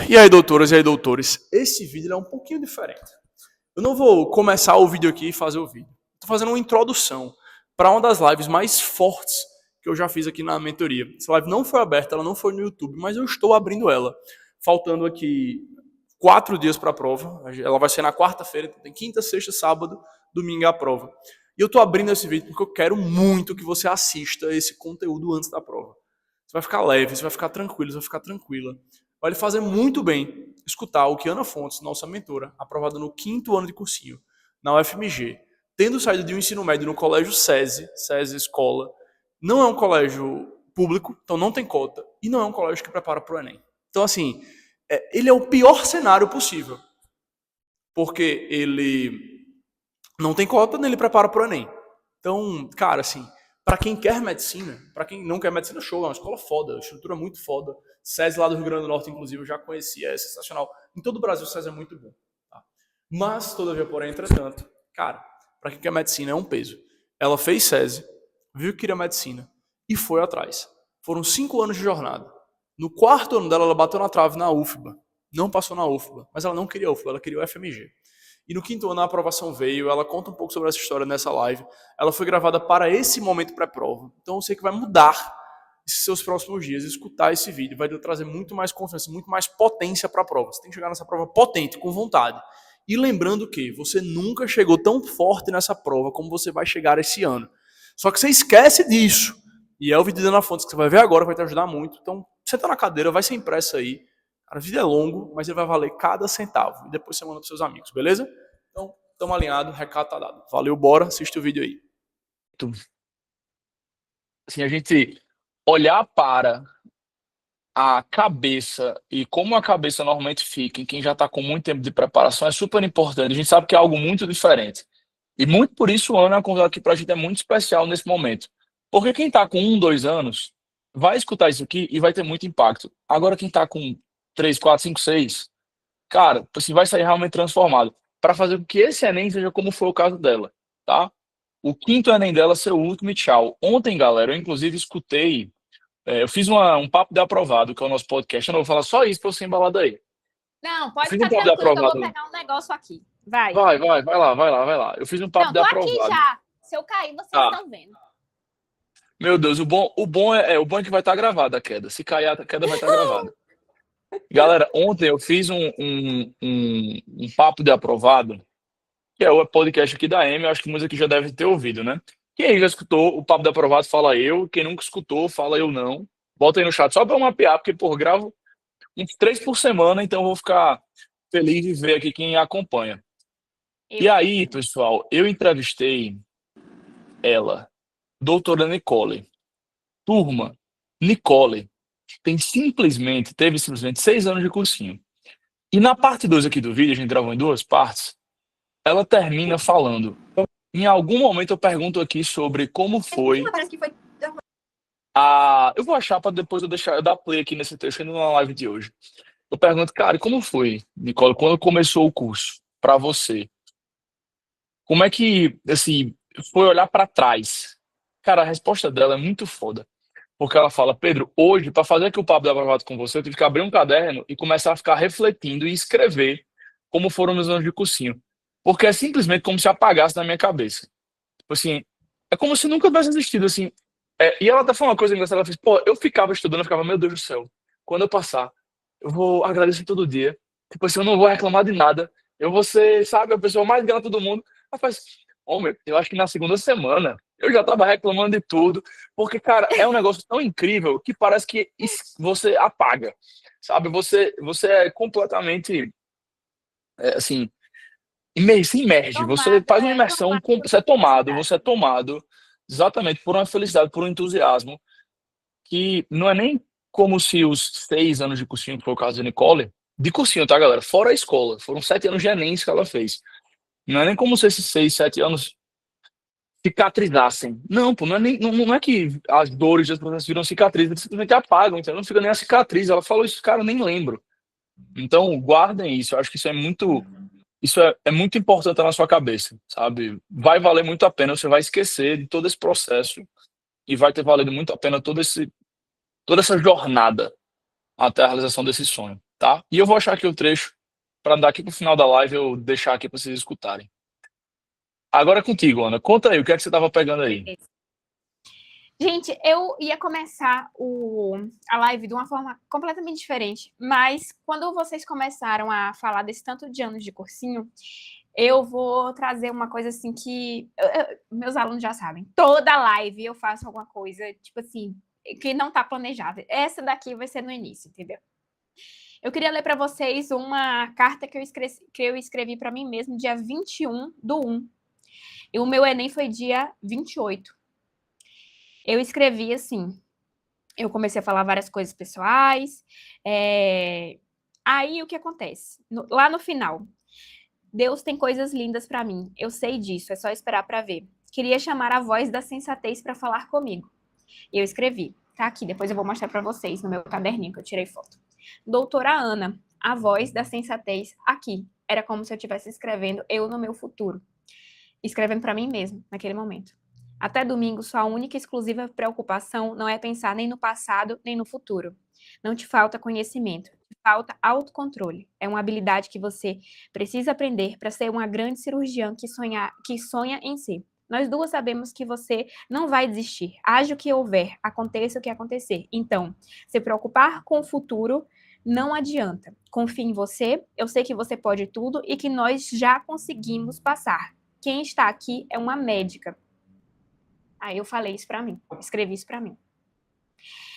E aí, doutoras e aí, doutores, esse vídeo é um pouquinho diferente. Eu não vou começar o vídeo aqui e fazer o vídeo. Estou fazendo uma introdução para uma das lives mais fortes que eu já fiz aqui na mentoria. Essa live não foi aberta, ela não foi no YouTube, mas eu estou abrindo ela. Faltando aqui 4 dias para a prova. Ela vai ser na quarta-feira, então tem quinta, sexta, sábado, domingo é a prova. E eu estou abrindo esse vídeo porque eu quero muito que você assista esse conteúdo antes da prova. Você vai ficar leve, você vai ficar tranquilo, você vai ficar tranquila. Vai lhe fazer muito bem escutar o que Ana Fontes, nossa mentora, aprovada no 5º ano de cursinho, na UFMG, tendo saído de um ensino médio no colégio SESI Escola, não é um colégio público, então não tem cota, e não é um colégio que prepara para o Enem. Então, assim, ele é o pior cenário possível, porque ele não tem cota, nem ele prepara para o Enem. Então, cara, assim, para quem quer medicina, para quem não quer medicina, show, é uma escola foda, estrutura muito foda. SESI lá do Rio Grande do Norte, inclusive, eu já conhecia, é sensacional. Em todo o Brasil, o SESI é muito bom. Tá? Mas, todavia, porém, entretanto, cara, para quem quer medicina é um peso. Ela fez SESI, viu que queria medicina e foi atrás. Foram 5 anos de jornada. No 4º ano dela, ela bateu na trave na UFBA. Não passou na UFBA, mas ela não queria a UFBA, ela queria o FMG. E no 5º ano a aprovação veio, ela conta um pouco sobre essa história nessa live. Ela foi gravada para esse momento pré-prova. Então eu sei que vai mudar esses seus próximos dias, escutar esse vídeo, vai lhe trazer muito mais confiança, muito mais potência para a prova. Você tem que chegar nessa prova potente, com vontade. E lembrando que você nunca chegou tão forte nessa prova como você vai chegar esse ano. Só que você esquece disso. E é o vídeo da Ana Fontes que você vai ver agora, vai te ajudar muito. Então, senta na cadeira, vai sem pressa aí. Cara, o vídeo é longo, mas ele vai valer cada centavo. E depois você manda para seus amigos, beleza? Então, estamos alinhados, recado tá dado. Valeu, bora, assiste o vídeo aí. Assim, a gente olhar para a cabeça e como a cabeça normalmente fica em quem já está com muito tempo de preparação é super importante. A gente sabe que é algo muito diferente. E muito por isso o ano é uma convidada que para a gente é muito especial nesse momento. Porque quem está com 2 anos vai escutar isso aqui e vai ter muito impacto. Agora quem está com 3, 4, 5, 6, cara, assim, vai sair realmente transformado. Para fazer com que esse Enem seja como foi o caso dela, tá? O 5º Enem dela ser o último e tchau. Ontem, galera, eu inclusive escutei, eu fiz um papo de aprovado, que é o nosso podcast. Eu não vou falar só isso para você embalado aí. Não, pode Fiz um ficar papo de tranquilo que eu vou aprovado. pegar um negócio aqui. Vai. Vai lá. Eu fiz um papo Não, de tô aprovado. aqui já. Se eu cair, vocês Tá. estão vendo. Meu Deus, o bom é que vai estar gravada a queda. Se cair, a queda vai estar gravada. Galera, ontem eu fiz um papo de aprovado, que é o podcast aqui da Amy, eu acho que muitos aqui já devem ter ouvido, né? Quem aí já escutou o papo de aprovado, fala eu. Quem nunca escutou, fala eu não. Bota aí no chat só para eu mapear, porque, pô, gravo uns 3 por semana, então eu vou ficar feliz de ver aqui quem acompanha. E aí, pessoal, eu entrevistei ela, doutora Nicole. Turma, Nicole teve simplesmente 6 anos de cursinho. E na parte 2 aqui do vídeo, a gente gravou em 2 partes, ela termina falando. Em algum momento eu pergunto aqui sobre como foi eu vou achar para depois eu dar play aqui nesse texto ainda na live de hoje. Eu pergunto, cara, como foi, Nicole, quando começou o curso para você? Como é que, assim, foi olhar para trás? Cara, a resposta dela é muito foda. Porque ela fala, Pedro, hoje, para fazer aqui o papo da aprovado com você, eu tive que abrir um caderno e começar a ficar refletindo e escrever como foram meus anos de cursinho. Porque é simplesmente como se apagasse na minha cabeça. Tipo assim, é como se nunca tivesse existido, assim. E ela até falou uma coisa engraçada, ela fez, pô, eu ficava estudando, eu ficava, meu Deus do céu, quando eu passar, eu vou agradecer todo dia. Tipo assim, eu não vou reclamar de nada. Eu vou ser, sabe, a pessoa mais grata do mundo. Ela faz, homem, eu acho que na segunda semana eu já tava reclamando de tudo. Porque, cara, é um negócio tão incrível que parece que você apaga, sabe? Você é completamente, assim, se imerge. Você faz uma imersão, você é tomado exatamente por uma felicidade, por um entusiasmo que não é nem como se os 6 anos de cursinho, que foi o caso de Nicole, de cursinho, tá, galera? Fora a escola, foram 7 anos de Enem que ela fez. Não é nem como se esses 6, 7 anos cicatrizassem. Não, pô, não é que as dores das processos viram cicatriz, eles simplesmente apagam, então não fica nem a cicatriz. Ela falou isso, cara, eu nem lembro. Então, guardem isso. Eu acho que isso é muito importante na sua cabeça, sabe? Vai valer muito a pena, você vai esquecer de todo esse processo e vai ter valido muito a pena toda essa jornada até a realização desse sonho. tá? E eu vou achar aqui o trecho para dar aqui pro final da live eu deixar aqui para vocês escutarem. Agora é contigo, Ana. Conta aí, o que é que você tava pegando aí? Beleza. Gente, eu ia começar a live de uma forma completamente diferente, mas quando vocês começaram a falar desse tanto de anos de cursinho, eu vou trazer uma coisa assim que meus alunos já sabem. Toda live eu faço alguma coisa, tipo assim, que não tá planejada. Essa daqui vai ser no início, entendeu? Eu queria ler para vocês uma carta que eu escrevi para mim mesmo dia 21/1. E o meu Enem foi dia 28. Eu escrevi assim, eu comecei a falar várias coisas pessoais, aí o que acontece? Lá no final, Deus tem coisas lindas para mim, eu sei disso, é só esperar para ver. Queria chamar a voz da sensatez para falar comigo. Eu escrevi, tá aqui, depois eu vou mostrar para vocês no meu caderninho que eu tirei foto. Doutora Ana, a voz da sensatez aqui. Era como se eu estivesse escrevendo eu no meu futuro. Escrevendo para mim mesmo, naquele momento. Até domingo, sua única e exclusiva preocupação não é pensar nem no passado, nem no futuro. Não te falta conhecimento, te falta autocontrole. É uma habilidade que você precisa aprender para ser uma grande cirurgiã que sonha em si. Nós duas sabemos que você não vai desistir. Haja o que houver, aconteça o que acontecer. Então, se preocupar com o futuro não adianta. Confie em você, eu sei que você pode tudo e que nós já conseguimos passar. Quem está aqui é uma médica. Aí eu falei isso para mim, escrevi isso para mim.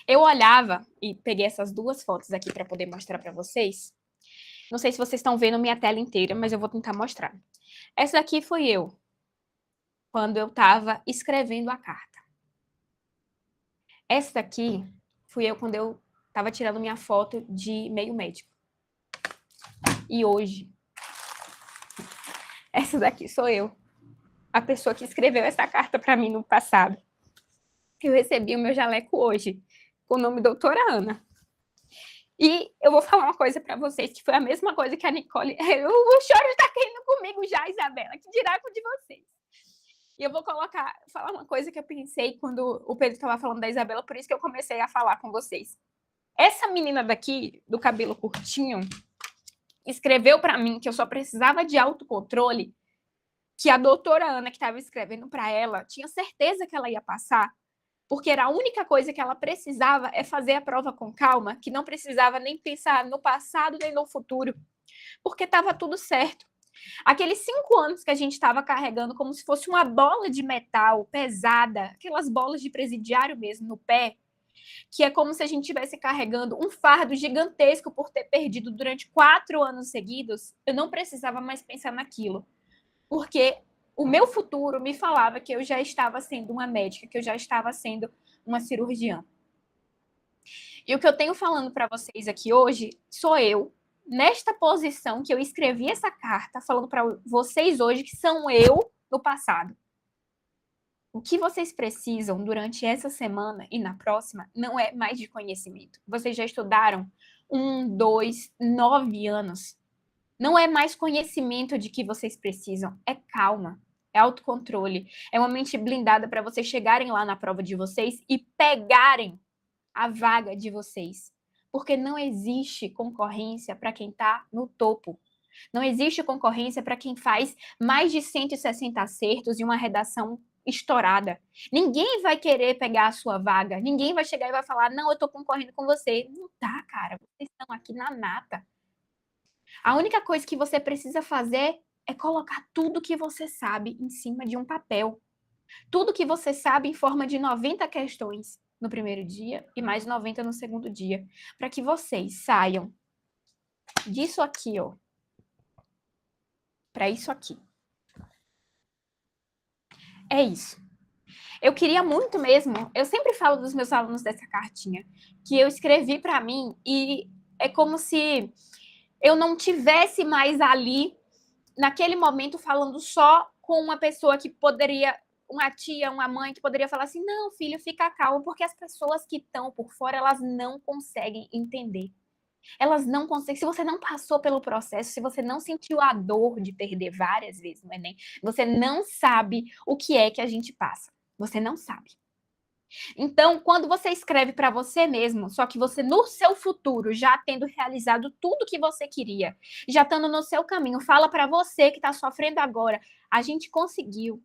Eu olhava e peguei essas duas fotos aqui para poder mostrar para vocês. Não sei se vocês estão vendo minha tela inteira, mas eu vou tentar mostrar. Essa aqui foi eu, quando eu estava escrevendo a carta. Essa daqui fui eu quando eu estava tirando minha foto de meio médico. E hoje, essa daqui sou eu, a pessoa que escreveu essa carta para mim no passado. Eu recebi o meu jaleco hoje, com o nome doutora Ana. E eu vou falar uma coisa para vocês, que foi a mesma coisa que a Nicole... O choro está caindo comigo já, Isabela, que dirá com o de vocês. E eu vou falar uma coisa que eu pensei quando o Pedro estava falando da Isabela, por isso que eu comecei a falar com vocês. Essa menina daqui, do cabelo curtinho, escreveu para mim que eu só precisava de autocontrole, que a doutora Ana, que estava escrevendo para ela, tinha certeza que ela ia passar, porque era a única coisa que ela precisava é fazer a prova com calma, que não precisava nem pensar no passado nem no futuro, porque estava tudo certo. Aqueles 5 anos que a gente estava carregando como se fosse uma bola de metal pesada, aquelas bolas de presidiário mesmo no pé, que é como se a gente estivesse carregando um fardo gigantesco por ter perdido durante 4 anos seguidos, eu não precisava mais pensar naquilo, porque o meu futuro me falava que eu já estava sendo uma médica, que eu já estava sendo uma cirurgiã. E o que eu tenho falando para vocês aqui hoje sou eu, nesta posição que eu escrevi essa carta, falando para vocês hoje que são eu no passado. O que vocês precisam durante essa semana e na próxima não é mais de conhecimento. Vocês já estudaram 1, 2, 9 anos. Não é mais conhecimento de que vocês precisam, é calma, é autocontrole, é uma mente blindada para vocês chegarem lá na prova de vocês e pegarem a vaga de vocês. Porque não existe concorrência para quem está no topo. Não existe concorrência para quem faz mais de 160 acertos e uma redação estourada. Ninguém vai querer pegar a sua vaga, ninguém vai chegar e vai falar, não, eu estou concorrendo com você. Não tá, cara, vocês estão aqui na nata. A única coisa que você precisa fazer é colocar tudo que você sabe em cima de um papel. Tudo que você sabe em forma de 90 questões no primeiro dia e mais 90 no segundo dia, para que vocês saiam disso aqui, ó, para isso aqui. É isso. Eu queria muito mesmo, eu sempre falo dos meus alunos dessa cartinha, que eu escrevi para mim e é como se eu não tivesse mais ali, naquele momento, falando só com uma pessoa que poderia, uma tia, uma mãe, que poderia falar assim, não, filho, fica calmo, porque as pessoas que estão por fora, elas não conseguem entender. Elas não conseguem, se você não passou pelo processo, se você não sentiu a dor de perder várias vezes no Enem, você não sabe o que é que a gente passa. Você não sabe. Então, quando você escreve para você mesmo, só que você no seu futuro, já tendo realizado tudo que você queria, já estando no seu caminho, fala para você que está sofrendo agora, a gente conseguiu.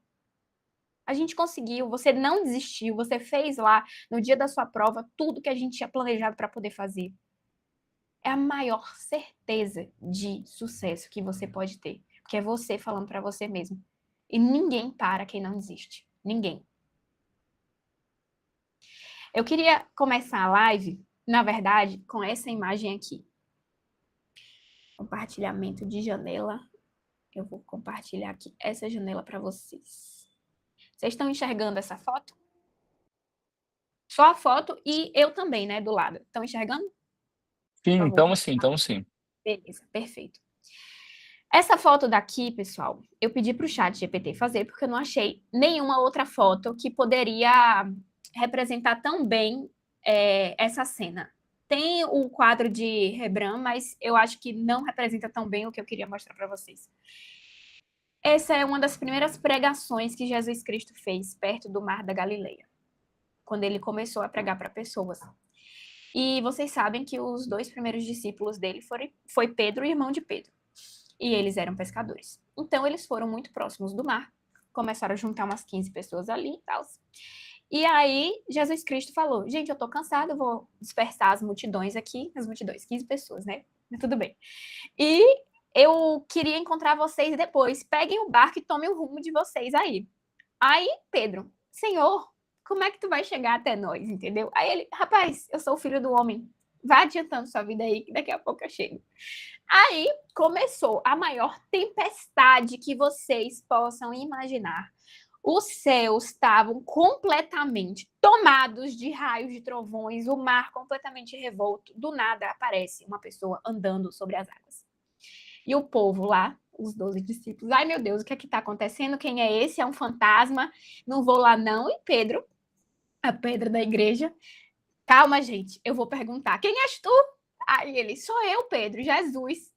A gente conseguiu, você não desistiu, você fez lá no dia da sua prova tudo que a gente tinha planejado para poder fazer. É a maior certeza de sucesso que você pode ter, porque é você falando para você mesmo. E ninguém para quem não desiste. Ninguém. Eu queria começar a live, na verdade, com essa imagem aqui. Compartilhamento de janela. Eu vou compartilhar aqui essa janela para vocês. Vocês estão enxergando essa foto? Só a foto e eu também, né, do lado. Estão enxergando? Sim, Por então favor. sim, então sim. Beleza, perfeito. Essa foto daqui, pessoal, eu pedi para o chat GPT fazer porque eu não achei nenhuma outra foto que poderia representar tão bem essa cena. Tem o quadro de Rembrandt, mas eu acho que não representa tão bem o que eu queria mostrar para vocês. Essa é uma das primeiras pregações que Jesus Cristo fez perto do Mar da Galileia, quando ele começou a pregar para pessoas. E vocês sabem que os 2 primeiros discípulos dele foi Pedro e irmão de Pedro. E eles eram pescadores. Então, eles foram muito próximos do mar, começaram a juntar umas 15 pessoas ali e tal. E aí, Jesus Cristo falou, gente, eu tô cansado, eu vou dispersar as multidões aqui, 15 pessoas, né? Mas tudo bem. E eu queria encontrar vocês depois, peguem o barco e tomem o rumo de vocês aí. Aí, Pedro, Senhor, como é que tu vai chegar até nós, entendeu? Aí ele, rapaz, eu sou o filho do homem, vai adiantando sua vida aí, que daqui a pouco eu chego. Aí começou a maior tempestade que vocês possam imaginar. Os céus estavam completamente tomados de raios de trovões, o mar completamente revolto. Do nada aparece uma pessoa andando sobre as águas. E o povo lá, os 12 discípulos, ai meu Deus, o que é que está acontecendo? Quem é esse? É um fantasma? Não vou lá não. E Pedro, a pedra da igreja, calma gente, eu vou perguntar, quem és tu? Aí ele, sou eu, Pedro, Jesus.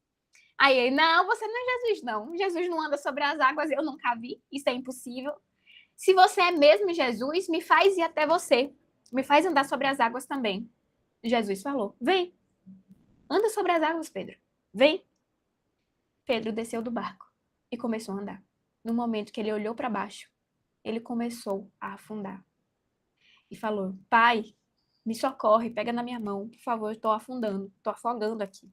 Aí ele, não, você não é Jesus, não. Jesus não anda sobre as águas, eu nunca vi, isso é impossível. Se você é mesmo Jesus, me faz ir até você. Me faz andar sobre as águas também. Jesus falou, vem. Anda sobre as águas, Pedro. Vem. Pedro desceu do barco e começou a andar. No momento que ele olhou para baixo, ele começou a afundar. E falou, pai, me socorre, pega na minha mão, por favor, eu estou afundando, estou afogando aqui.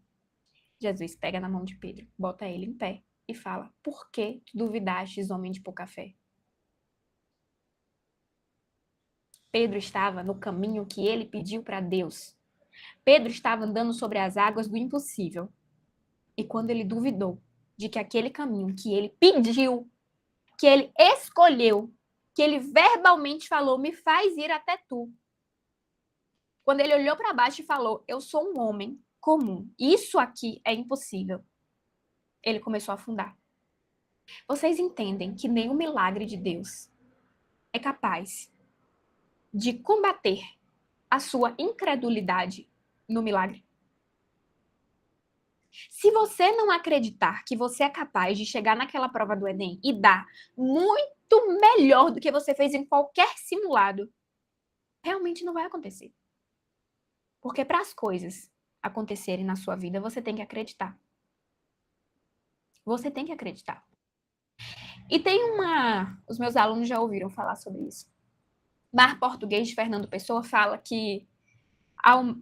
Jesus pega na mão de Pedro, bota ele em pé e fala, por que duvidastes, homem de pouca fé? Pedro estava no caminho que ele pediu para Deus. Pedro estava andando sobre as águas do impossível. E quando ele duvidou de que aquele caminho que ele pediu, que ele escolheu, que ele verbalmente falou, me faz ir até tu. Quando ele olhou para baixo e falou, eu sou um homem comum, isso aqui é impossível. Ele começou a afundar. Vocês entendem que nenhum milagre de Deus é capaz de combater a sua incredulidade no milagre? Se você não acreditar que você é capaz de chegar naquela prova do Enem e dar muito melhor do que você fez em qualquer simulado, realmente não vai acontecer. Porque para as coisas acontecerem na sua vida, você tem que acreditar. Você tem que acreditar. E tem os meus alunos já ouviram falar sobre isso. Mar Português de Fernando Pessoa fala que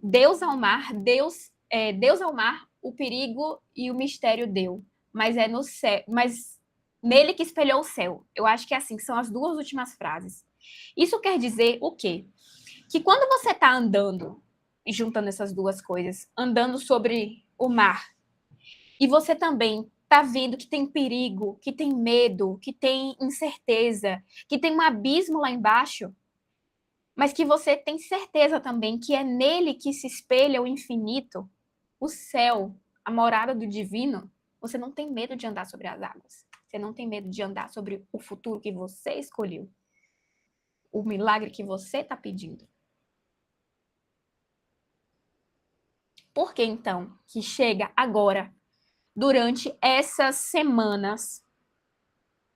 Deus ao mar, Deus ao mar, o perigo e o mistério deu, mas é no céu, mas nele que espelhou o céu. Eu acho que é assim, são as 2 últimas frases. Isso quer dizer o quê? Que quando você está andando, e juntando essas 2 coisas, andando sobre o mar, e você também está vendo que tem perigo, que tem medo, que tem incerteza, que tem um abismo lá embaixo, mas que você tem certeza também que é nele que se espelha o infinito, o céu, a morada do divino, você não tem medo de andar sobre as águas. Você não tem medo de andar sobre o futuro que você escolheu. O milagre que você está pedindo. Por que, então, que chega agora, durante essas semanas,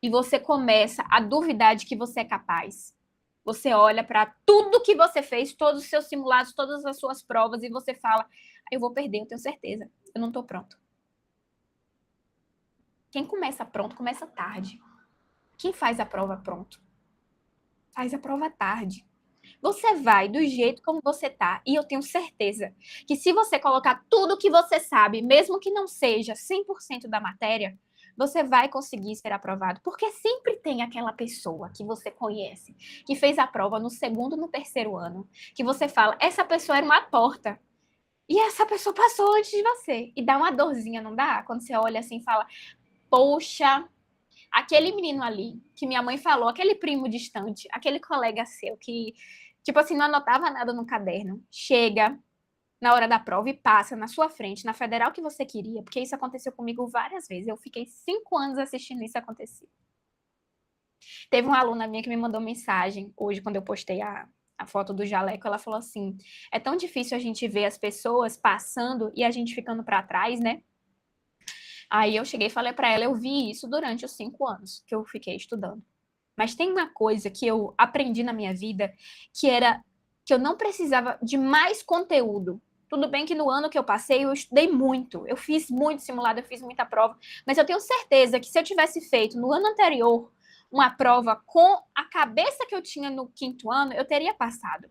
e você começa a duvidar de que você é capaz? Você olha para tudo que você fez, todos os seus simulados, todas as suas provas, e você fala, eu vou perder, eu tenho certeza, eu não estou pronto. Quem começa pronto, começa tarde. Quem faz a prova pronto? Faz a prova tarde. Você vai do jeito como você tá, e eu tenho certeza que se você colocar tudo que você sabe, mesmo que não seja 100% da matéria, você vai conseguir ser aprovado, porque sempre tem aquela pessoa que você conhece, que fez a prova no segundo, no terceiro ano, que você fala, essa pessoa era uma porta, e essa pessoa passou antes de você, e dá uma dorzinha, não dá? Quando você olha assim e fala, poxa, aquele menino ali, que minha mãe falou, aquele primo distante, aquele colega seu que, tipo assim, não anotava nada no caderno, chega na hora da prova e passa na sua frente, na federal que você queria, porque isso aconteceu comigo várias vezes. Eu fiquei 5 anos assistindo isso acontecer. Teve uma aluna minha que me mandou mensagem hoje, quando eu postei a foto do jaleco, ela falou assim, é tão difícil a gente ver as pessoas passando e a gente ficando para trás, né? Aí eu cheguei e falei para ela, eu vi isso durante os 5 anos que eu fiquei estudando. Mas tem uma coisa que eu aprendi na minha vida, que era que eu não precisava de mais conteúdo. Tudo bem que no ano que eu passei, eu estudei muito. Eu fiz muito simulado, eu fiz muita prova. Mas eu tenho certeza que se eu tivesse feito no ano anterior uma prova com a cabeça que eu tinha no 5º ano, eu teria passado.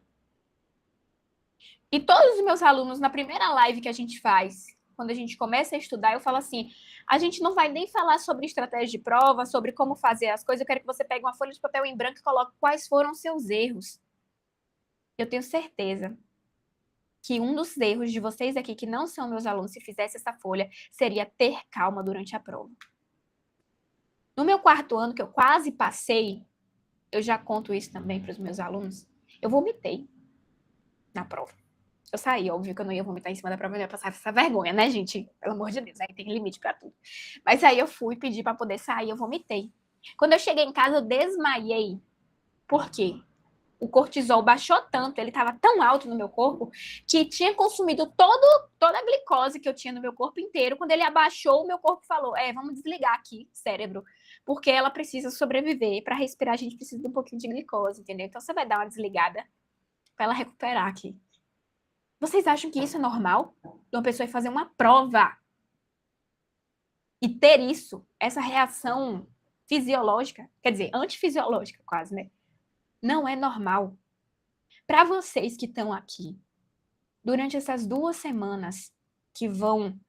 E todos os meus alunos, na primeira live que a gente faz, quando a gente começa a estudar, eu falo assim, a gente não vai nem falar sobre estratégia de prova, sobre como fazer as coisas, eu quero que você pegue uma folha de papel em branco e coloque quais foram os seus erros. Eu tenho certeza que um dos erros de vocês aqui, que não são meus alunos, se fizesse essa folha, seria ter calma durante a prova. No meu 4º ano, que eu quase passei, eu já conto isso também para os meus alunos, eu vomitei na prova. Eu saí, óbvio que eu não ia vomitar em cima da prova, eu ia passar essa vergonha, né, gente? Pelo amor de Deus, aí tem limite pra tudo. Mas aí eu fui pedir pra poder sair, eu vomitei. Quando eu cheguei em casa, eu desmaiei. Por quê? O cortisol baixou tanto, ele estava tão alto no meu corpo, que tinha consumido toda a glicose que eu tinha no meu corpo inteiro. Quando ele abaixou, o meu corpo falou, vamos desligar aqui, cérebro, porque ela precisa sobreviver. Para respirar, a gente precisa de um pouquinho de glicose, entendeu? Então você vai dar uma desligada para ela recuperar aqui. Vocês acham que isso é normal? De uma pessoa ir fazer uma prova e ter isso, essa reação fisiológica, quer dizer, antifisiológica quase, né? Não é normal. Para vocês que estão aqui, durante essas 2 semanas que vão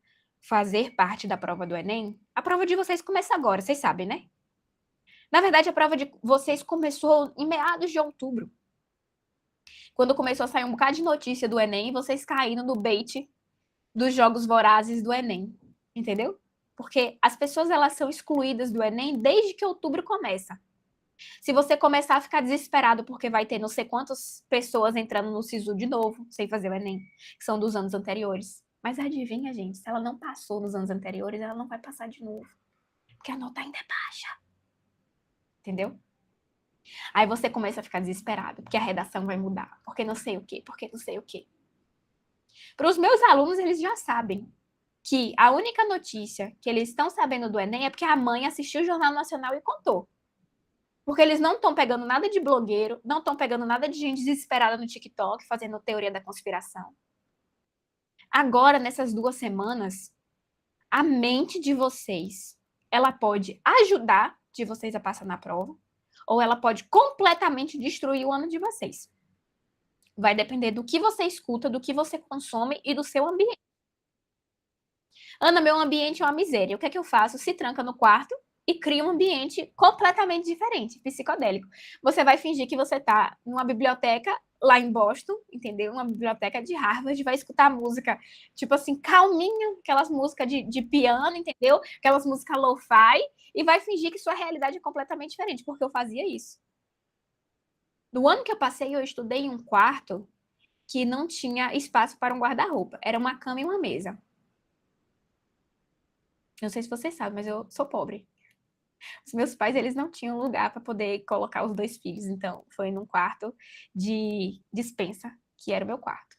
fazer parte da prova do Enem, a prova de vocês começa agora, vocês sabem, né? Na verdade, a prova de vocês começou em meados de outubro. Quando começou a sair um bocado de notícia do Enem, vocês caíram no bait dos jogos vorazes do Enem, entendeu? Porque as pessoas, elas são excluídas do Enem desde que outubro começa. Se você começar a ficar desesperado porque vai ter não sei quantas pessoas entrando no SISU de novo, sem fazer o Enem, que são dos anos anteriores. Mas adivinha, gente, se ela não passou nos anos anteriores, ela não vai passar de novo. Porque a nota ainda é baixa. Entendeu? Aí você começa a ficar desesperado, porque a redação vai mudar, porque não sei o quê, porque não sei o quê. Para os meus alunos, eles já sabem que a única notícia que eles estão sabendo do Enem é porque a mãe assistiu o Jornal Nacional e contou. Porque eles não estão pegando nada de blogueiro, não estão pegando nada de gente desesperada no TikTok, fazendo teoria da conspiração. Agora, nessas 2 semanas, a mente de vocês, ela pode ajudar de vocês a passar na prova, ou ela pode completamente destruir o ano de vocês. Vai depender do que você escuta, do que você consome e do seu ambiente. Ana, meu ambiente é uma miséria. O que é que eu faço? Se tranca no quarto e cria um ambiente completamente diferente, psicodélico. Você vai fingir que você está numa biblioteca lá em Boston, entendeu? Uma biblioteca de Harvard, vai escutar música, tipo assim, calminha, aquelas músicas de piano, entendeu? Aquelas músicas lo-fi, e vai fingir que sua realidade é completamente diferente, porque eu fazia isso. No ano que eu passei, eu estudei em um quarto que não tinha espaço para um guarda-roupa. Era uma cama e uma mesa. Não sei se vocês sabem, mas eu sou pobre. Os meus pais, eles não tinham lugar para poder colocar os 2 filhos, então foi num quarto de despensa, que era o meu quarto.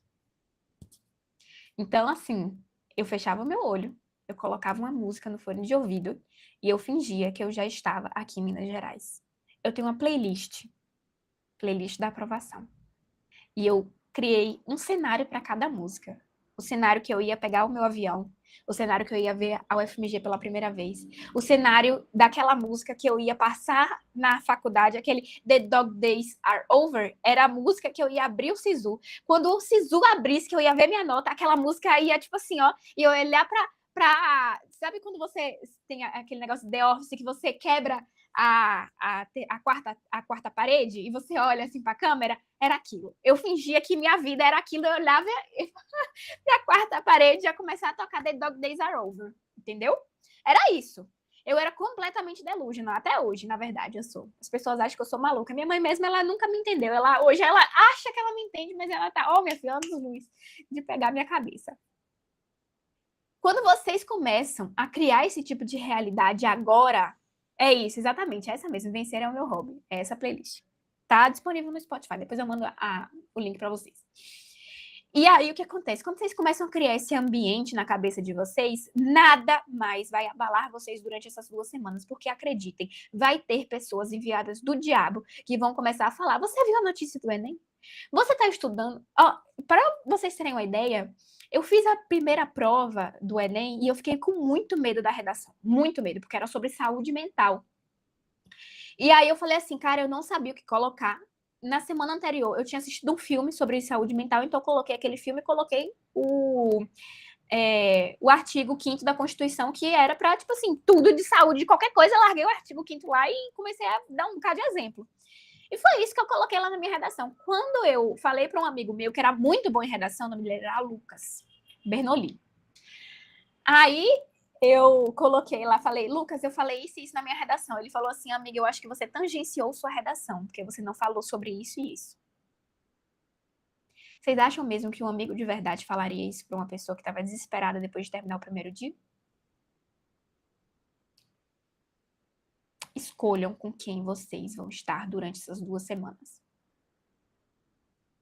Então, assim, eu fechava o meu olho, eu colocava uma música no fone de ouvido e eu fingia que eu já estava aqui em Minas Gerais. Eu tenho uma playlist Playlist da aprovação. E eu criei um cenário para cada música. O cenário que eu ia pegar o meu avião, o cenário que eu ia ver a UFMG pela primeira vez, o cenário daquela música que eu ia passar na faculdade, aquele The Dog Days Are Over, era a música que eu ia abrir o Sisu. Quando o Sisu abrisse, que eu ia ver minha nota, aquela música ia, tipo assim, ó, e eu ia olhar sabe quando você tem aquele negócio de The Office que você quebra a quarta parede e você olha assim para a câmera? Era aquilo. Eu fingia que minha vida era aquilo, eu olhava para a quarta parede e ia começar a tocar The Dog Days Are Over, entendeu? Era isso. Eu era completamente delusional, até hoje, na verdade, eu sou. As pessoas acham que eu sou maluca. Minha mãe mesmo, ela nunca me entendeu. Hoje ela acha que ela me entende, mas ela tá, minha filha, anos luz de pegar minha cabeça. Quando vocês começam a criar esse tipo de realidade agora, é isso, exatamente, é essa mesmo, Vencer é o meu hobby, é essa playlist. Tá disponível no Spotify, depois eu mando o link para vocês. E aí, o que acontece? Quando vocês começam a criar esse ambiente na cabeça de vocês, nada mais vai abalar vocês durante essas 2 semanas, porque acreditem, vai ter pessoas enviadas do diabo que vão começar a falar, você viu a notícia do Enem? Você está estudando? Para vocês terem uma ideia, eu fiz a primeira prova do Enem e eu fiquei com muito medo da redação. Muito medo, porque era sobre saúde mental. E aí eu falei assim, cara, eu não sabia o que colocar. Na semana anterior, eu tinha assistido um filme sobre saúde mental, então eu coloquei aquele filme e coloquei o artigo 5º da Constituição, que era para, tipo assim, tudo de saúde, de qualquer coisa, eu larguei o artigo 5º lá e comecei a dar um bocado de exemplo. E foi isso que eu coloquei lá na minha redação. Quando eu falei para um amigo meu que era muito bom em redação, o nome dele era Lucas Bernoli. Aí eu coloquei lá, falei, Lucas, eu falei isso e isso na minha redação. Ele falou assim, amiga, eu acho que você tangenciou sua redação, porque você não falou sobre isso e isso. Vocês acham mesmo que um amigo de verdade falaria isso para uma pessoa que estava desesperada depois de terminar o primeiro dia? Escolham com quem vocês vão estar durante essas 2 semanas.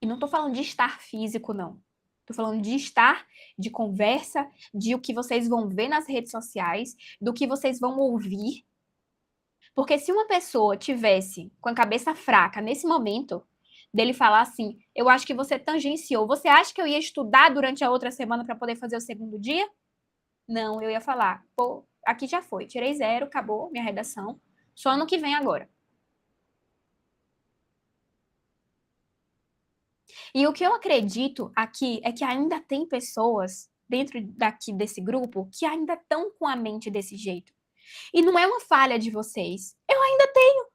E não estou falando de estar físico, não. Estou falando de estar, de conversa, de o que vocês vão ver nas redes sociais, do que vocês vão ouvir. Porque se uma pessoa tivesse com a cabeça fraca nesse momento, dele falar assim, eu acho que você tangenciou, você acha que eu ia estudar durante a outra semana para poder fazer o segundo dia? Não, eu ia falar, pô, aqui já foi, tirei 0, acabou minha redação, só ano que vem agora. E o que eu acredito aqui é que ainda tem pessoas dentro daqui desse grupo que ainda estão com a mente desse jeito. E não é uma falha de vocês. Eu ainda tenho.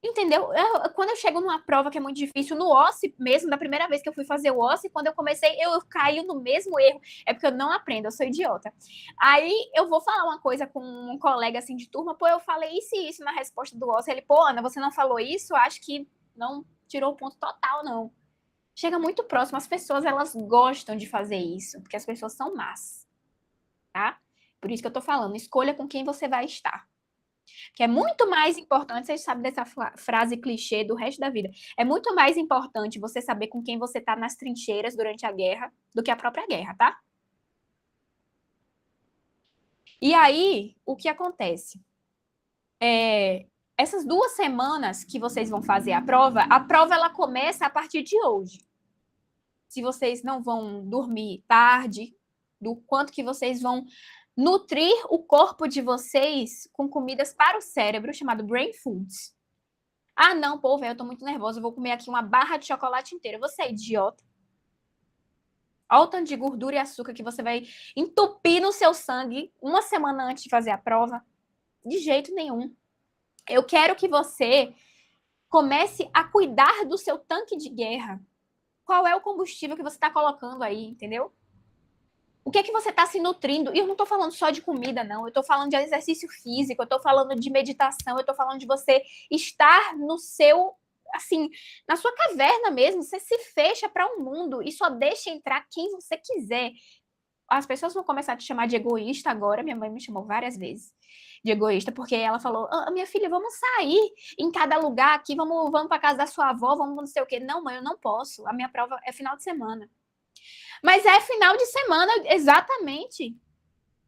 Entendeu? Quando eu chego numa prova que é muito difícil, no OSCE mesmo, da primeira vez que eu fui fazer o OSCE, quando eu comecei, eu caí no mesmo erro. É porque eu não aprendo, eu sou idiota. Aí eu vou falar uma coisa com um colega assim de turma, pô, eu falei isso e isso na resposta do OSCE. Ele, pô, Ana, você não falou isso? Acho que não tirou o ponto total, não. Chega muito próximo. As pessoas, elas gostam de fazer isso, porque as pessoas são más, tá? Por isso que eu tô falando, escolha com quem você vai estar. Que é muito mais importante, vocês sabem dessa frase clichê do resto da vida, é muito mais importante você saber com quem você tá nas trincheiras durante a guerra do que a própria guerra, tá? E aí, o que acontece? Essas 2 semanas que vocês vão fazer a prova ela começa a partir de hoje. Se vocês não vão dormir tarde, do quanto que vocês vão nutrir o corpo de vocês com comidas para o cérebro, chamado brain foods. Ah, não, pô, velho, eu tô muito nervosa, eu vou comer aqui uma barra de chocolate inteira. Você é idiota. Olha o tanto de gordura e açúcar que você vai entupir no seu sangue 1 semana antes de fazer a prova. De jeito nenhum. Eu quero que você comece a cuidar do seu tanque de guerra. Qual é o combustível que você está colocando aí, entendeu? O que é que você está se nutrindo? E eu não estou falando só de comida, não. Eu estou falando de exercício físico, eu estou falando de meditação, eu estou falando de você estar no seu, assim, na sua caverna mesmo. Você se fecha para um mundo e só deixa entrar quem você quiser. As pessoas vão começar a te chamar de egoísta agora. Minha mãe me chamou várias vezes de egoísta, porque ela falou, minha filha, vamos sair em cada lugar aqui, vamos para casa da sua avó, vamos não sei o quê. Não, mãe, eu não posso. A minha prova é final de semana. Mas é final de semana, exatamente.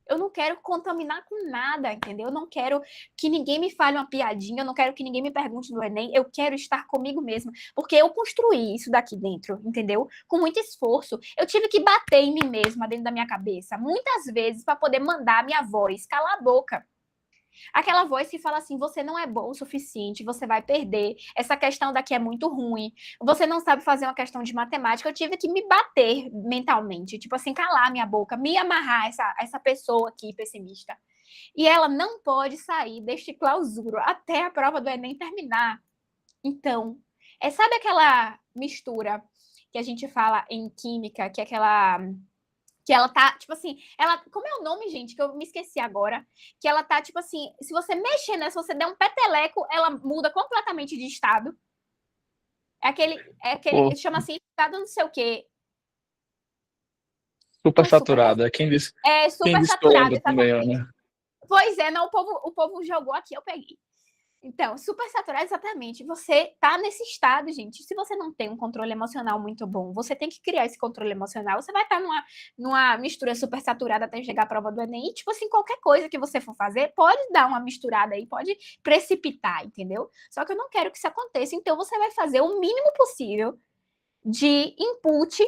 Eu não quero contaminar com nada, entendeu? Eu não quero que ninguém me fale uma piadinha, eu não quero que ninguém me pergunte no Enem, eu quero estar comigo mesma, porque eu construí isso daqui dentro, entendeu? Com muito esforço. Eu tive que bater em mim mesma dentro da minha cabeça, muitas vezes, para poder mandar a minha voz calar a boca. Aquela voz que fala assim, você não é bom o suficiente, você vai perder, essa questão daqui é muito ruim, você não sabe fazer uma questão de matemática. Eu tive que me bater mentalmente, tipo assim, calar minha boca, me amarrar essa pessoa aqui pessimista. E ela não pode sair deste clausuro até a prova do Enem terminar. Então, sabe aquela mistura que a gente fala em química, que é aquela... que ela tá, tipo assim, ela, como é o nome, gente, que eu me esqueci agora, que ela tá, tipo assim, se você mexer nessa, se você der um peteleco, ela muda completamente de estado. Pô, Chama assim, estado não sei o quê. super Não, super, saturada. Quem super disse que eu saturado, ando também, exatamente. Ana? Pois é, não, o povo jogou aqui, eu peguei. Então, super saturado, exatamente. Você tá nesse estado, gente. Se você não tem um controle emocional muito bom, você tem que criar esse controle emocional. Você vai estar numa mistura super saturada até chegar à prova do Enem. E, tipo assim, qualquer coisa que você for fazer, pode dar uma misturada aí, pode precipitar, entendeu? Só que eu não quero que isso aconteça. Então, você vai fazer o mínimo possível de input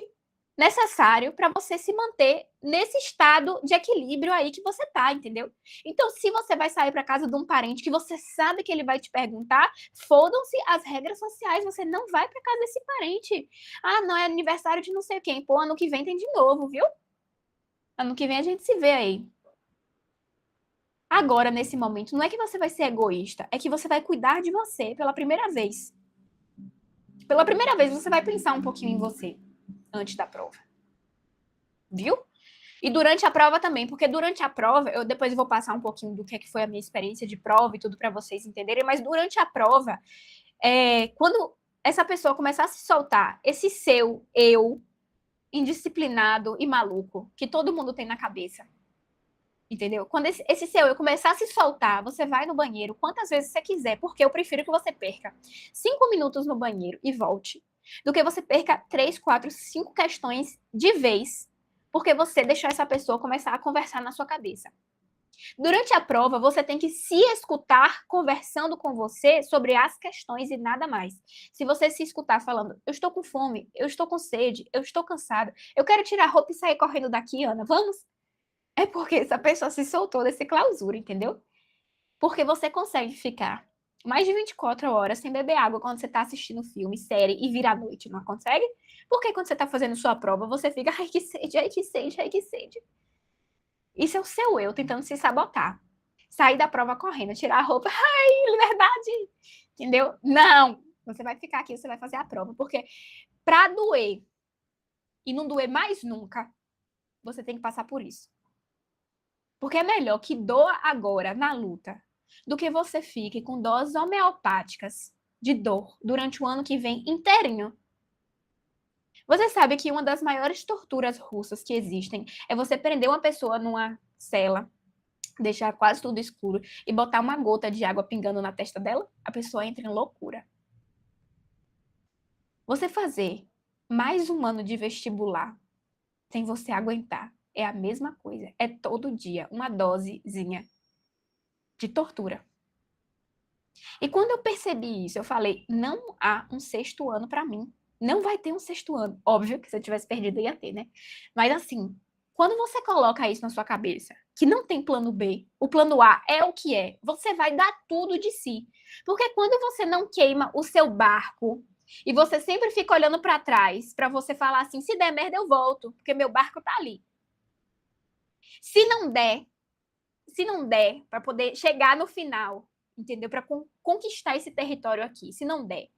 necessário para você se manter nesse estado de equilíbrio aí que você tá, entendeu? Então, se você vai sair para casa de um parente que você sabe que ele vai te perguntar, fodam-se as regras sociais, você não vai para casa desse parente. Ah, não é aniversário de não sei quem. Pô, ano que vem tem de novo, viu? Ano que vem a gente se vê aí. Agora, nesse momento, não é que você vai ser egoísta, é que você vai cuidar de você pela primeira vez. Pela primeira vez, você vai pensar um pouquinho em você antes da prova. Viu? E durante a prova também, porque durante a prova, eu depois vou passar um pouquinho do que foi a minha experiência de prova e tudo para vocês entenderem, mas durante a prova, quando essa pessoa começar a se soltar, esse seu eu indisciplinado e maluco que todo mundo tem na cabeça, entendeu? Quando esse seu eu começar a se soltar, você vai no banheiro quantas vezes você quiser, porque eu prefiro que você perca 5 minutos no banheiro e volte, do que você perca 3, 4, 5 questões de vez, porque você deixou essa pessoa começar a conversar na sua cabeça. Durante a prova, você tem que se escutar conversando com você sobre as questões e nada mais. Se você se escutar falando, eu estou com fome, eu estou com sede, eu estou cansada, eu quero tirar a roupa e sair correndo daqui, Ana, vamos? É porque essa pessoa se soltou desse clausura, entendeu? Porque você consegue ficar mais de 24 horas sem beber água quando você está assistindo filme, série e vira à noite, não consegue? Porque quando você está fazendo sua prova, você fica, ai que sede, ai que sede, ai que sede. Isso é o seu eu tentando se sabotar. Sair da prova correndo, tirar a roupa, ai, liberdade, entendeu? Não, você vai ficar aqui, você vai fazer a prova, porque para doer e não doer mais nunca, você tem que passar por isso. Porque é melhor que doa agora na luta do que você fique com doses homeopáticas de dor durante o ano que vem inteirinho. Você sabe que uma das maiores torturas russas que existem é você prender uma pessoa numa cela, deixar quase tudo escuro e botar uma gota de água pingando na testa dela? A pessoa entra em loucura. Você fazer mais um ano de vestibular sem você aguentar é a mesma coisa. É todo dia uma dosezinha de tortura. E quando eu percebi isso, eu falei, não há um sexto ano para mim. Não vai ter um sexto ano. Óbvio que se eu tivesse perdido ia ter, né? Mas assim, quando você coloca isso na sua cabeça, que não tem plano B, o plano A é o que é, você vai dar tudo de si. Porque quando você não queima o seu barco e você sempre fica olhando para trás para você falar assim, se der merda eu volto, porque meu barco tá ali. Se não der para poder chegar no final, entendeu? Para conquistar esse território aqui, se não der,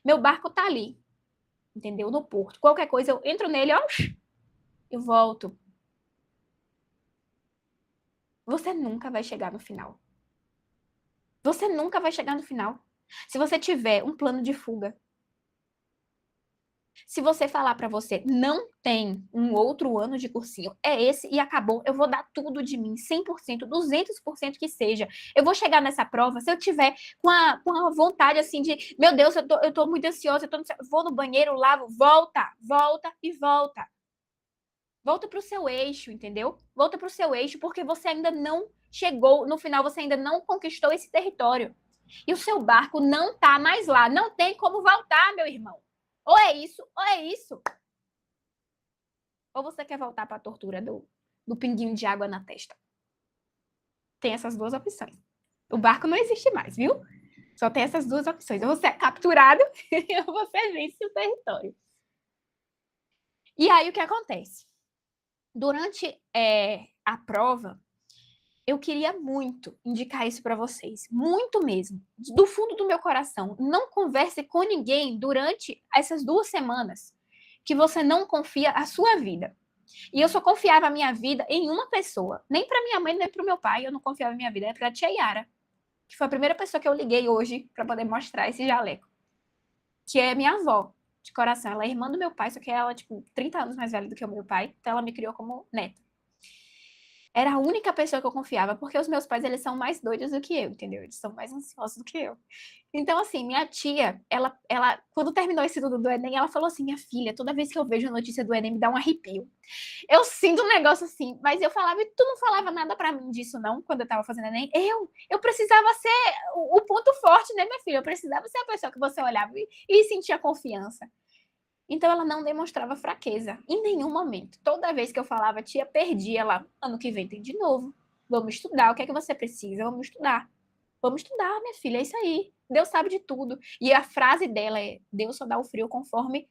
meu barco tá ali, entendeu? No porto. Qualquer coisa eu entro nele, ó, eu volto. Você nunca vai chegar no final. Você nunca vai chegar no final. Se você tiver um plano de fuga, se você falar para você, não tem um outro ano de cursinho, é esse e acabou, eu vou dar tudo de mim, 100%, 200% que seja. Eu vou chegar nessa prova, se eu tiver com a vontade assim de, meu Deus, eu tô muito ansiosa, vou no banheiro, lavo, volta e volta. Volta para o seu eixo, entendeu? Volta para o seu eixo, porque você ainda não chegou, no final você ainda não conquistou esse território. E o seu barco não tá mais lá. Não tem como voltar, meu irmão. Ou é isso, ou é isso. Ou você quer voltar para a tortura do pinguinho de água na testa. Tem essas duas opções. O barco não existe mais, viu? Só tem essas duas opções. Ou você é capturado, ou você vence o território. E aí, o que acontece? Durante a prova, eu queria muito indicar isso para vocês. Muito mesmo. Do fundo do meu coração. Não converse com ninguém durante essas 2 semanas que você não confia a sua vida. E eu só confiava a minha vida em uma pessoa. Nem para minha mãe, nem para o meu pai, eu não confiava a minha vida. Era para a tia Yara, que foi a primeira pessoa que eu liguei hoje para poder mostrar esse jaleco. Que é minha avó, de coração. Ela é irmã do meu pai, só que ela é, 30 anos mais velha do que o meu pai. Então, ela me criou como neta. Era a única pessoa que eu confiava, porque os meus pais, eles são mais doidos do que eu, entendeu? Eles são mais ansiosos do que eu. Então, assim, minha tia, ela quando terminou esse tudo do Enem, ela falou assim, minha filha, toda vez que eu vejo a notícia do Enem, me dá um arrepio. Eu sinto um negócio assim, mas eu falava, e tu não falava nada pra mim disso, não, quando eu tava fazendo Enem? Eu precisava ser o ponto forte, né, minha filha? Eu precisava ser a pessoa que você olhava e sentia confiança. Então, ela não demonstrava fraqueza em nenhum momento. Toda vez que eu falava, tia, perdi, ela, ano que vem tem de novo. Vamos estudar. O que é que você precisa? Vamos estudar. Vamos estudar, minha filha, é isso aí. Deus sabe de tudo. E a frase dela é, Deus só dá o frio conforme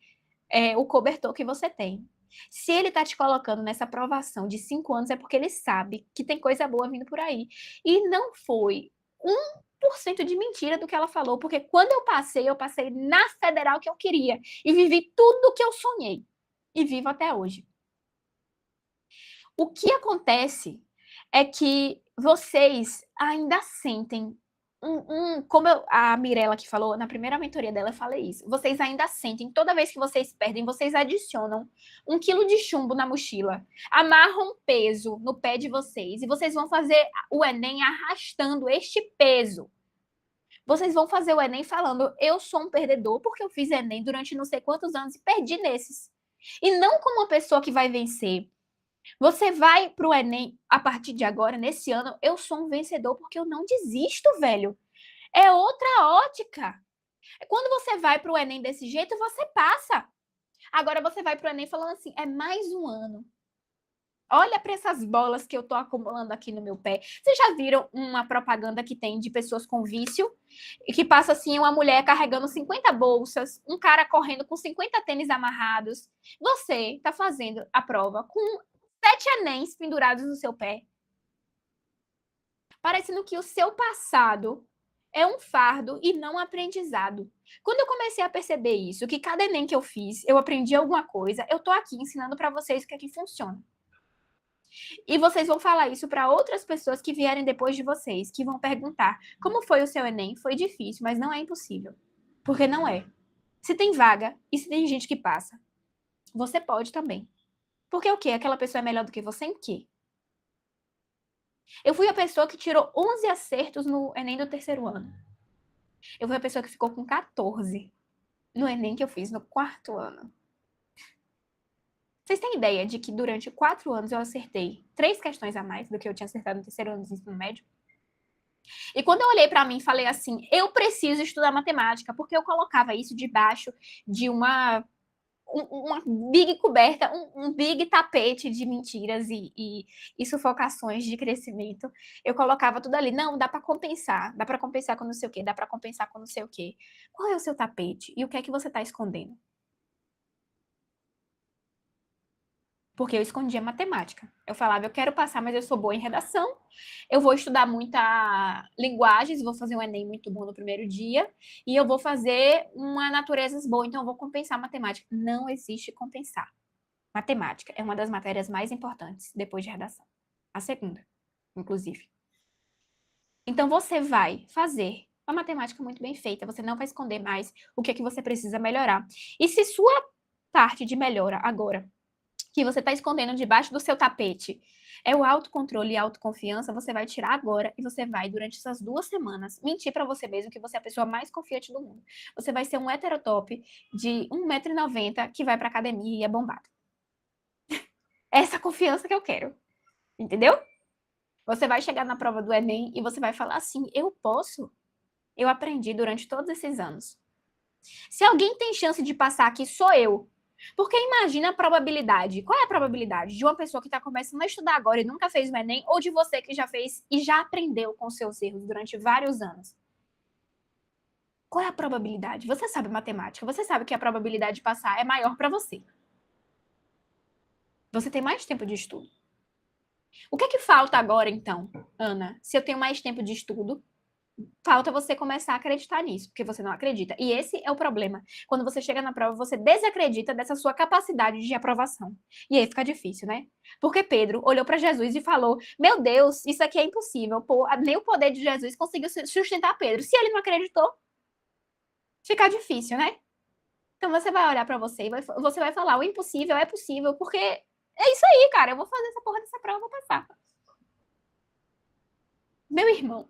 o cobertor que você tem. Se ele tá te colocando nessa aprovação de 5 anos, é porque ele sabe que tem coisa boa vindo por aí. E não foi 1% de mentira do que ela falou, porque quando eu passei na federal que eu queria e vivi tudo o que eu sonhei e vivo até hoje. O que acontece é que vocês ainda sentem como a Mirella que falou na primeira mentoria dela, eu falei isso. Vocês ainda sentem, toda vez que vocês perdem, vocês adicionam 1 quilo de chumbo na mochila, amarram peso no pé de vocês e vocês vão fazer o Enem arrastando este peso. Vocês vão fazer o Enem falando, eu sou um perdedor porque eu fiz Enem durante não sei quantos anos e perdi nesses. E não como uma pessoa que vai vencer. Você vai para o Enem, a partir de agora, nesse ano, eu sou um vencedor porque eu não desisto, velho. É outra ótica. Quando você vai para o Enem desse jeito, você passa. Agora você vai para o Enem falando assim, é mais um ano. Olha para essas bolas que eu tô acumulando aqui no meu pé. Vocês já viram uma propaganda que tem de pessoas com vício? E que passa assim, uma mulher carregando 50 bolsas, um cara correndo com 50 tênis amarrados. Você tá fazendo a prova com 7 anéis pendurados no seu pé. Parecendo que o seu passado é um fardo e não aprendizado. Quando eu comecei a perceber isso, que cada Enem que eu fiz, eu aprendi alguma coisa, eu tô aqui ensinando para vocês o que é que funciona. E vocês vão falar isso para outras pessoas que vierem depois de vocês, que vão perguntar: como foi o seu Enem? Foi difícil, mas não é impossível. Porque não é. Se tem vaga e se tem gente que passa, você pode também. Porque o quê? Aquela pessoa é melhor do que você em quê? Eu fui a pessoa que tirou 11 acertos no Enem do 3º ano. Eu fui a pessoa que ficou com 14 no Enem que eu fiz no 4º ano. Vocês têm ideia de que durante 4 anos eu acertei 3 questões a mais do que eu tinha acertado no 3º ano do ensino médio? E quando eu olhei para mim e falei assim, eu preciso estudar matemática, porque eu colocava isso debaixo de uma big coberta, um big tapete de mentiras e sufocações de crescimento. Eu colocava tudo ali. Não, dá para compensar com não sei o quê, dá para compensar com não sei o quê. Qual é o seu tapete? E o que é que você está escondendo? Porque eu escondia matemática. Eu falava, eu quero passar, mas eu sou boa em redação. Eu vou estudar muita linguagens, vou fazer um Enem muito bom no primeiro dia, e eu vou fazer uma naturezas boa, então eu vou compensar matemática. Não existe compensar. Matemática é uma das matérias mais importantes depois de redação. A segunda, inclusive. Então você vai fazer uma matemática muito bem feita, você não vai esconder mais o que é que você precisa melhorar. E se sua parte de melhora agora que você está escondendo debaixo do seu tapete é o autocontrole e a autoconfiança, você vai tirar agora e você vai, durante essas 2 semanas, mentir para você mesmo que você é a pessoa mais confiante do mundo. Você vai ser um heterotop de 1,90 m que vai para academia e é bombado. É essa confiança que eu quero. Entendeu? Você vai chegar na prova do Enem e você vai falar assim, eu posso. Eu aprendi durante todos esses anos. Se alguém tem chance de passar aqui, sou eu. Porque imagina a probabilidade. Qual é a probabilidade de uma pessoa que está começando a estudar agora e nunca fez o Enem, ou de você que já fez e já aprendeu com seus erros durante vários anos? Qual é a probabilidade? Você sabe matemática, você sabe que a probabilidade de passar é maior para você. Você tem mais tempo de estudo. O que é que falta agora, então, Ana? Se eu tenho mais tempo de estudo, falta você começar a acreditar nisso, porque você não acredita. E esse é o problema. Quando você chega na prova, você desacredita dessa sua capacidade de aprovação. E aí fica difícil, né? Porque Pedro olhou para Jesus e falou: Meu Deus, isso aqui é impossível. Pô, nem o poder de Jesus conseguiu sustentar Pedro. Se ele não acreditou, fica difícil, né? Então você vai olhar para você e você vai falar: O impossível é possível, porque é isso aí, cara. Eu vou fazer essa porra dessa prova, vou passar. Meu irmão.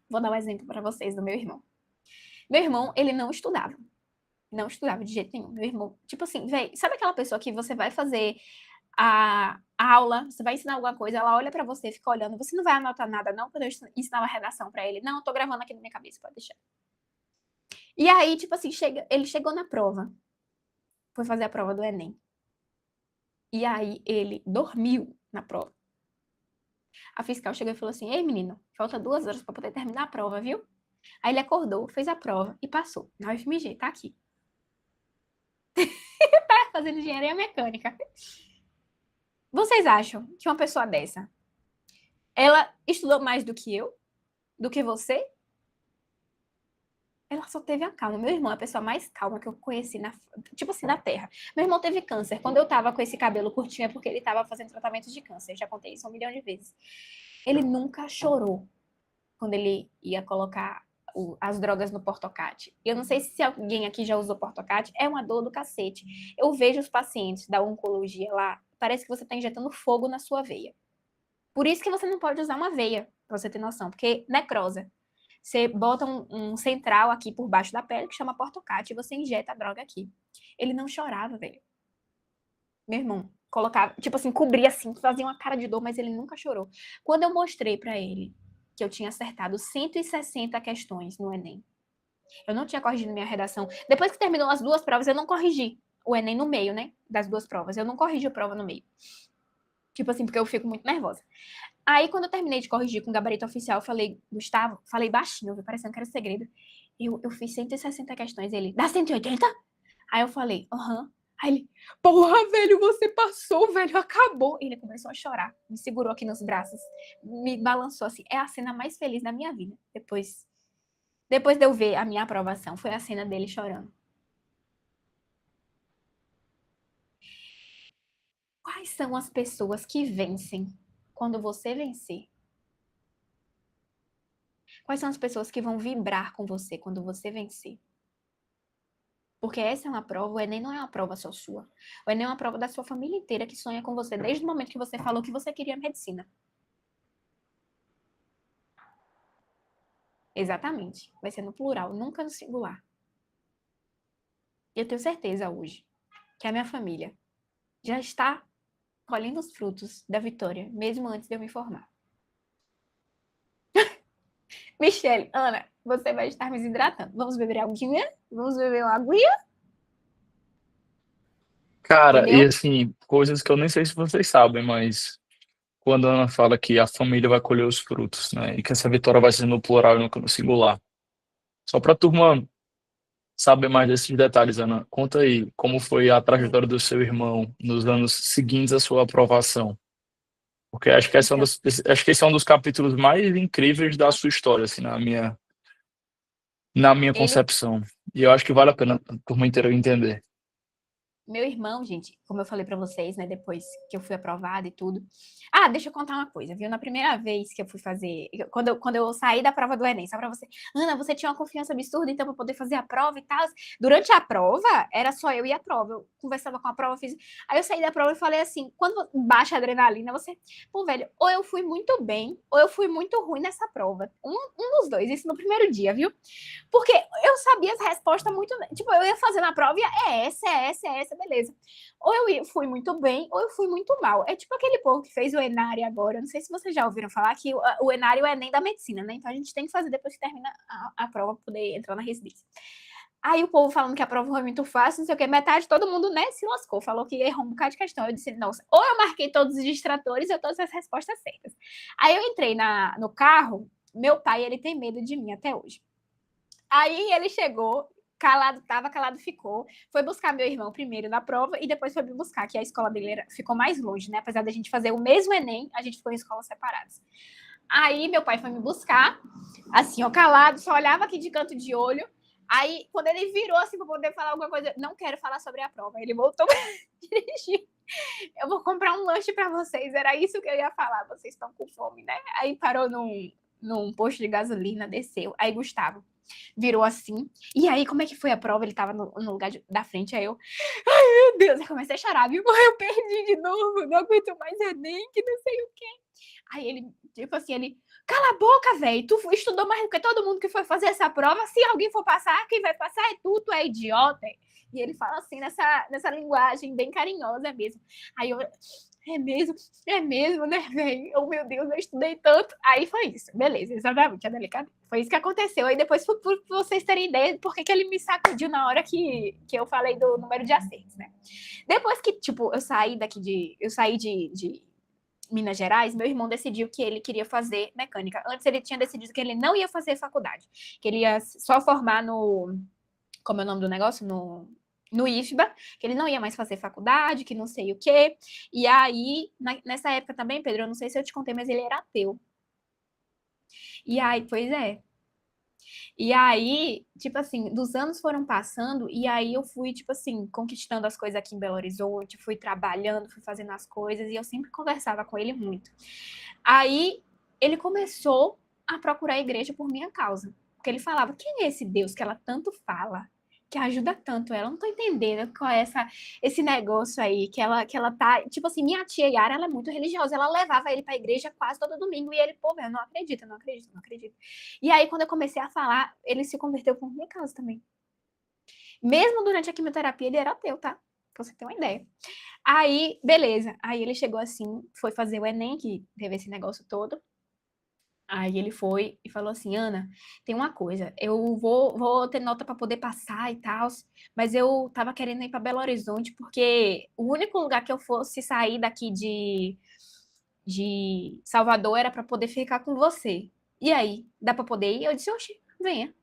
Vou dar um exemplo para vocês do meu irmão. Meu irmão, ele não estudava. Não estudava de jeito nenhum. Meu irmão, tipo assim, velho, sabe aquela pessoa que você vai fazer a aula, você vai ensinar alguma coisa, ela olha para você, fica olhando, você não vai anotar nada não, quando eu ensinar uma redação para ele. Não, eu tô gravando aqui na minha cabeça, pode deixar. E aí, tipo assim, ele chegou na prova. Foi fazer a prova do Enem. E aí, ele dormiu na prova. A fiscal chegou e falou assim: Ei, menino, falta 2 horas para poder terminar a prova, viu? Aí ele acordou, fez a prova e passou. Na UFMG, tá aqui. Tá fazendo engenharia mecânica. Vocês acham que uma pessoa dessa, ela estudou mais do que eu? Do que você? Ela só teve a calma. Meu irmão é a pessoa mais calma que eu conheci, tipo assim, na Terra. Meu irmão teve câncer. Quando eu tava com esse cabelo curtinho é porque ele tava fazendo tratamento de câncer. Já contei isso 1 milhão de vezes. Ele nunca chorou quando ele ia colocar as drogas no Portocate. Eu não sei se alguém aqui já usou Portocate, é uma dor do cacete. Eu vejo os pacientes da oncologia lá, parece que você está injetando fogo na sua veia. Por isso que você não pode usar uma veia, pra você ter noção, porque necrosa. Você bota um central aqui por baixo da pele, que chama Portocate, e você injeta a droga aqui. Ele não chorava, velho. Meu irmão colocava, tipo assim, cobria assim, fazia uma cara de dor, mas ele nunca chorou. Quando eu mostrei pra ele que eu tinha acertado 160 questões no Enem. Eu não tinha corrigido minha redação. Depois que terminou as 2 provas, eu não corrigi o Enem no meio, né? Das 2 provas. Eu não corrigi a prova no meio. Tipo assim, porque eu fico muito nervosa. Aí, quando eu terminei de corrigir com o gabarito oficial, eu falei, Gustavo, falei baixinho, viu? Parecendo que era segredo. Eu fiz 160 questões. Ele, dá 180? Aí eu falei, aham. Aí ele, porra, velho, você passou, velho, acabou. Ele começou a chorar, me segurou aqui nos braços, me balançou assim. É a cena mais feliz da minha vida. Depois de eu ver a minha aprovação, foi a cena dele chorando. Quais são as pessoas que vencem quando você vencer? Quais são as pessoas que vão vibrar com você quando você vencer? Porque essa é uma prova, o Enem não é uma prova só sua. O Enem é uma prova da sua família inteira que sonha com você desde o momento que você falou que você queria medicina. Exatamente. Vai ser no plural, nunca no singular. Eu tenho certeza hoje que a minha família já está colhendo os frutos da vitória, mesmo antes de eu me formar. Michele, Ana, você vai estar me desidratando. Vamos beber aguinha? Vamos beber uma aguinha? Cara, e Entendeu? assim, coisas que eu nem sei se vocês sabem, mas quando a Ana fala que a família vai colher os frutos, né? E que essa vitória vai ser no plural e nunca no singular. Só pra turma saber mais desses detalhes, Ana, conta aí como foi a trajetória do seu irmão nos anos seguintes à sua aprovação. Porque acho que Então, acho que esse é um dos capítulos mais incríveis da sua história, assim, na minha ele concepção. E eu acho que vale a pena a turma inteira entender. Meu irmão, gente, como eu falei pra vocês, né, depois que eu fui aprovada e tudo. Ah, deixa eu contar uma coisa, viu? Na primeira vez que eu fui fazer, quando eu saí da prova do Enem, só pra você, Ana, você tinha uma confiança absurda, então, pra poder fazer a prova e tal. Durante a prova, era só eu e a prova. Eu conversava com a prova, fiz. Aí eu saí da prova e falei assim: quando baixa a adrenalina, você, pô, velho, ou eu fui muito bem, ou eu fui muito ruim nessa prova. Um dos dois, isso no primeiro dia, viu? Porque eu sabia as respostas muito. Tipo, eu ia fazendo a prova e é essa. beleza. Ou fui muito bem, ou eu fui muito mal. É tipo aquele povo que fez o Enário agora. Não sei se vocês já ouviram falar que o Enário é o Enem da medicina, né? Então a gente tem que fazer depois que termina a prova para poder entrar na residência. Aí o povo falando que a prova foi muito fácil, não sei o que, metade, todo mundo, né, se lascou, falou que errou um bocado de questão. Eu disse, nossa, ou eu marquei todos os distratores ou todas as respostas certas. Aí eu entrei no carro, meu pai, ele tem medo de mim até hoje. Aí ele chegou, tava calado, ficou, foi buscar meu irmão primeiro na prova e depois foi me buscar, que a escola dele ficou mais longe, né, apesar da gente fazer o mesmo Enem, a gente ficou em escolas separadas. Aí meu pai foi me buscar, assim, ó, calado, só olhava aqui de canto de olho. Aí, quando ele virou, assim, para poder falar alguma coisa, não quero falar sobre a prova. Ele voltou para dirigir. Eu vou comprar um lanche para vocês. Era isso que eu ia falar. Vocês estão com fome, né? Aí parou num posto de gasolina, desceu. Aí Gustavo virou assim. E aí, como é que foi a prova? Ele tava no lugar da frente. Aí eu, ai, meu Deus, eu comecei a chorar, viu? Eu perdi de novo, não aguento mais Enem, que não sei o quê. Aí ele, tipo assim, ele, cala a boca, velho, tu estudou mais do que todo mundo que foi fazer essa prova, se alguém for passar, quem vai passar é tu é idiota. E ele fala assim, nessa linguagem bem carinhosa mesmo. Aí eu, é mesmo, né, velho? Oh, meu Deus, eu estudei tanto. Aí foi isso, beleza, exatamente, a delicadeza. Foi isso que aconteceu. Aí depois, por vocês terem ideia de por que ele me sacudiu na hora que eu falei do número de acertos, né? Depois que, tipo, eu saí de Minas Gerais, meu irmão decidiu que ele queria fazer mecânica. Antes ele tinha decidido que ele não ia fazer faculdade, que ele ia só formar como é o nome do negócio? No IFBA, que ele não ia mais fazer faculdade, que não sei o quê. E aí, nessa época também, Pedro, eu não sei se eu te contei, mas ele era ateu. E aí, pois é. E aí, tipo assim, dos anos foram passando e aí eu fui, tipo assim, conquistando as coisas aqui em Belo Horizonte, fui trabalhando, fui fazendo as coisas e eu sempre conversava com ele muito. Aí ele começou a procurar a igreja por minha causa. Porque ele falava, quem é esse Deus que ela tanto fala? Que ajuda tanto ela, eu não tô entendendo qual é esse negócio aí, que ela tá, tipo assim, minha tia Yara, ela é muito religiosa, ela levava ele pra igreja quase todo domingo, e ele, pô, eu não acredito, não acredito, não acredito. E aí, quando eu comecei a falar, ele se converteu por minha causa também. Mesmo durante a quimioterapia, ele era ateu, tá? Pra você ter uma ideia. Aí, beleza, aí ele chegou assim, foi fazer o Enem, que teve esse negócio todo. Aí ele foi e falou assim, Ana, tem uma coisa, eu vou ter nota para poder passar e tal, mas eu tava querendo ir para Belo Horizonte porque o único lugar que eu fosse sair daqui de Salvador era para poder ficar com você. E aí, dá para poder ir? Eu disse, oxi, venha.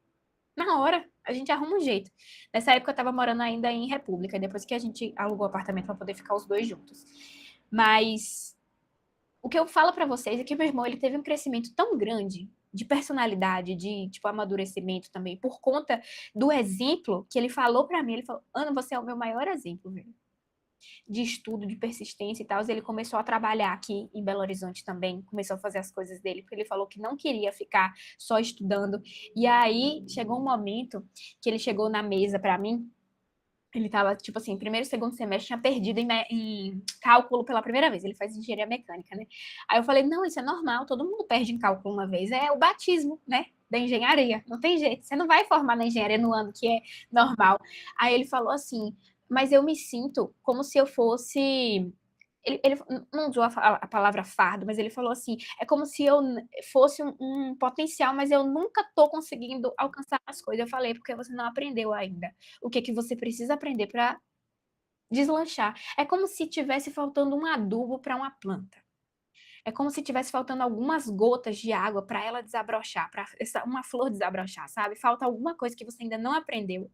Na hora, a gente arruma um jeito. Nessa época eu tava morando ainda em República, depois que a gente alugou o apartamento para poder ficar os dois juntos. Mas o que eu falo para vocês é que meu irmão ele teve um crescimento tão grande de personalidade, de tipo amadurecimento também, por conta do exemplo que ele falou para mim. Ele falou: Ana, você é o meu maior exemplo, velho, de estudo, de persistência e tal. Ele começou a trabalhar aqui em Belo Horizonte também, começou a fazer as coisas dele, porque ele falou que não queria ficar só estudando. E aí chegou um momento que ele chegou na mesa para mim. Ele tava, tipo assim, primeiro e segundo semestre, tinha perdido em cálculo pela primeira vez. Ele faz engenharia mecânica, né? Aí eu falei, não, isso é normal, todo mundo perde em cálculo uma vez. É o batismo, né? Da engenharia. Não tem jeito. Você não vai formar na engenharia no ano que é normal. Aí ele falou assim, mas eu me sinto como se eu fosse... Ele não usou a palavra fardo, mas ele falou assim, é como se eu fosse um potencial, mas eu nunca tô conseguindo alcançar as coisas. Eu falei, porque você não aprendeu ainda o que você precisa aprender para deslanchar. É como se tivesse faltando um adubo para uma planta. É como se tivesse faltando algumas gotas de água para ela desabrochar, para uma flor desabrochar, sabe? Falta alguma coisa que você ainda não aprendeu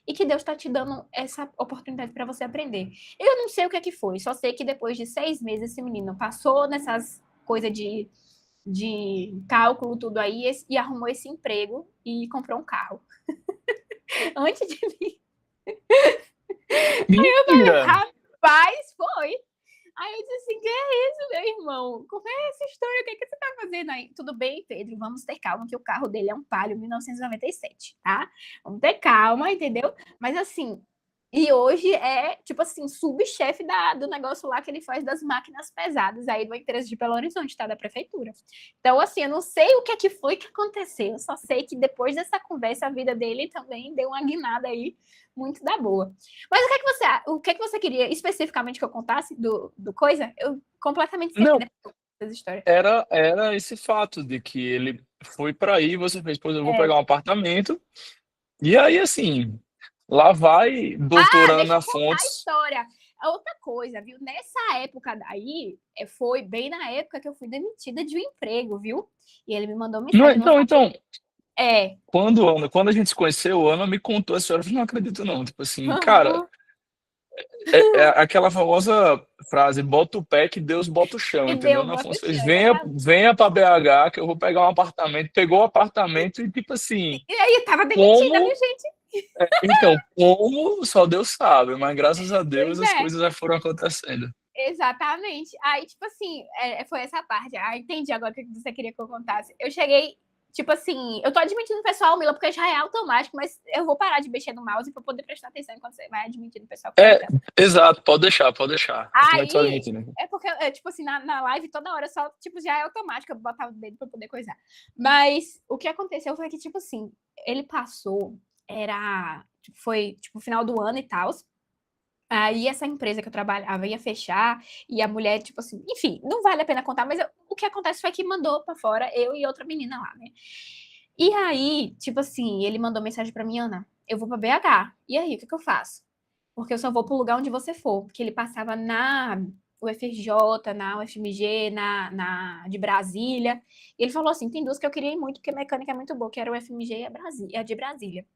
e que Deus está te dando essa oportunidade para você aprender. Eu não sei o que é que foi, só sei que depois de 6 meses esse menino passou nessas coisas de cálculo, tudo aí, e arrumou esse emprego e comprou um carro. Antes de mim. Aí eu falei, Mentira! rapaz, foi. Aí eu disse assim, que é isso, meu irmão? Como é essa história? O que é que você tá fazendo aí? Tudo bem, Pedro, vamos ter calma, que o carro dele é um Palio 1997, tá? Vamos ter calma, entendeu? Mas assim, E hoje é, tipo assim, subchefe do negócio lá que ele faz das máquinas pesadas aí do empresa de Belo Horizonte, tá? Da prefeitura. Então, assim, eu não sei o que é que foi que aconteceu. Eu só sei que depois dessa conversa, a vida dele também deu uma guinada aí muito da boa. Mas o que é que você queria especificamente que eu contasse do coisa? Eu completamente esqueci Não, dessa história. era esse fato de que ele foi para aí, você fez: "Pois eu vou É. pegar um apartamento", e aí, assim, lá vai doutora Deixa Ana eu contar a Fontes. história. Outra coisa, viu? Nessa época daí, foi bem na época que eu fui demitida de um emprego, viu? E ele me mandou Não, mensagem no então, É. quando a gente se conheceu, a Ana me contou essa história, eu falei: "Não acredito não", tipo assim, cara, Aham. é aquela famosa frase: "Bota o pé que Deus bota o chão", E entendeu? deu Ana bota o Fontes fez: chão, "Venha exatamente. venha pra BH que eu vou pegar um apartamento", pegou o apartamento e, tipo assim, E aí, eu tava demitida, viu, como gente? então, como só Deus sabe, mas graças a Deus Pois as é. coisas já foram acontecendo. Exatamente. Aí, tipo assim, foi essa parte. Ah, entendi agora o que você queria que eu contasse. Eu cheguei, tipo assim, eu tô admitindo o pessoal, Mila, porque já é automático, mas eu vou parar de mexer no mouse pra poder prestar atenção enquanto você vai admitindo o pessoal que tá É, entrando. exato, pode deixar, pode deixar. Eu também tô Aí, admitindo. é porque, tipo assim, na live toda hora só, tipo, já é automático, eu botava o dedo pra poder coisar. Mas o que aconteceu foi que, tipo assim, ele passou, foi, tipo, final do ano e tal. Aí essa empresa que eu trabalhava ia fechar, e a mulher, tipo assim, enfim, não vale a pena contar, mas o que acontece foi que mandou pra fora eu e outra menina lá, né? E aí, tipo assim, ele mandou mensagem pra mim: Ana, eu vou pra BH. E aí, o que eu faço? Porque eu só vou pro lugar onde você for. Porque ele passava na UFRJ, na UFMG, de Brasília. E ele falou assim: tem duas que eu queria ir muito, porque mecânica é muito boa, que era o UFMG e a de Brasília.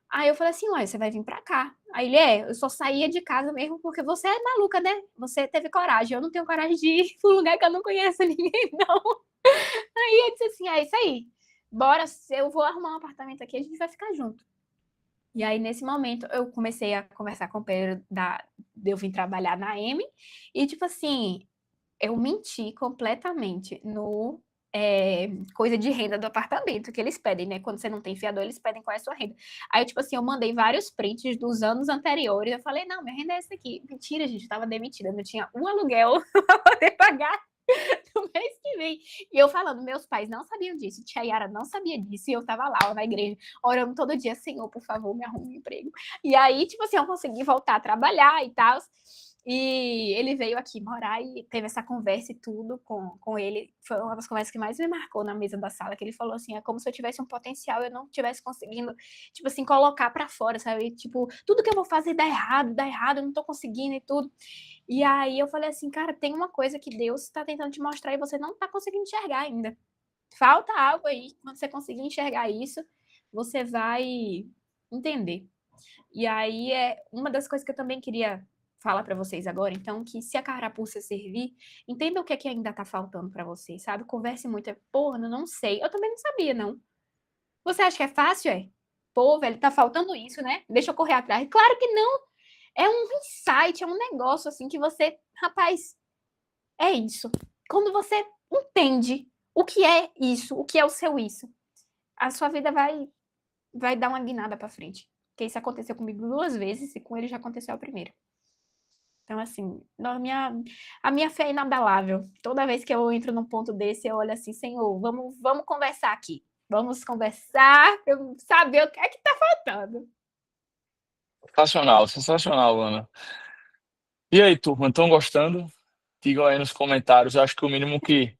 Aí eu falei assim: ué, você vai vir pra cá. Aí ele: eu só saía de casa mesmo porque você é maluca, né? Você teve coragem. Eu não tenho coragem de ir pra um lugar que eu não conheço ninguém, não. Aí eu disse assim: é isso aí. Bora, eu vou arrumar um apartamento aqui, a gente vai ficar junto. E aí, nesse momento, eu comecei a conversar com o Pedro de eu vir trabalhar na M. E, tipo assim, eu menti completamente no coisa de renda do apartamento que eles pedem, né? Quando você não tem fiador, eles pedem qual é a sua renda. Aí, tipo assim, eu mandei vários prints dos anos anteriores. Eu falei: não, minha renda é essa aqui. Mentira, gente, eu tava demitida. Eu não tinha um aluguel pra poder pagar no mês que vem. E eu falando: meus pais não sabiam disso, tia Yara não sabia disso, e eu tava lá, ó, na igreja, orando todo dia: Senhor, por favor, me arrume um emprego. E aí, tipo assim, eu consegui voltar a trabalhar e tal. E ele veio aqui morar e teve essa conversa e tudo com ele. Foi uma das conversas que mais me marcou na mesa da sala, que ele falou assim: é como se eu tivesse um potencial e eu não tivesse conseguindo, tipo assim, colocar pra fora, sabe? Tipo, tudo que eu vou fazer dá errado, eu não tô conseguindo e tudo. E aí eu falei assim: cara, tem uma coisa que Deus tá tentando te mostrar e você não tá conseguindo enxergar ainda. Falta algo aí, quando você conseguir enxergar isso, você vai entender. E aí é uma das coisas que eu também queria falar para vocês agora, então, que se a carapuça servir, entenda o que é que ainda tá faltando para vocês, sabe? Converse muito, porra, eu não sei. Eu também não sabia, não. Você acha que é fácil, é? Pô, velho, tá faltando isso, né? Deixa eu correr atrás. Claro que não. É um insight, é um negócio assim que você, rapaz, é isso. Quando você entende o que é isso, o que é o seu isso, a sua vida vai dar uma guinada para frente. Porque isso aconteceu comigo 2 vezes e com ele já aconteceu a primeira. Então, assim, a minha fé é inabalável. Toda vez que eu entro num ponto desse, eu olho assim: Senhor, vamos conversar aqui. Vamos conversar para eu saber o que é que tá faltando. Sensacional, sensacional, Ana. E aí, turma, estão gostando? Digam aí nos comentários. Eu acho que o mínimo que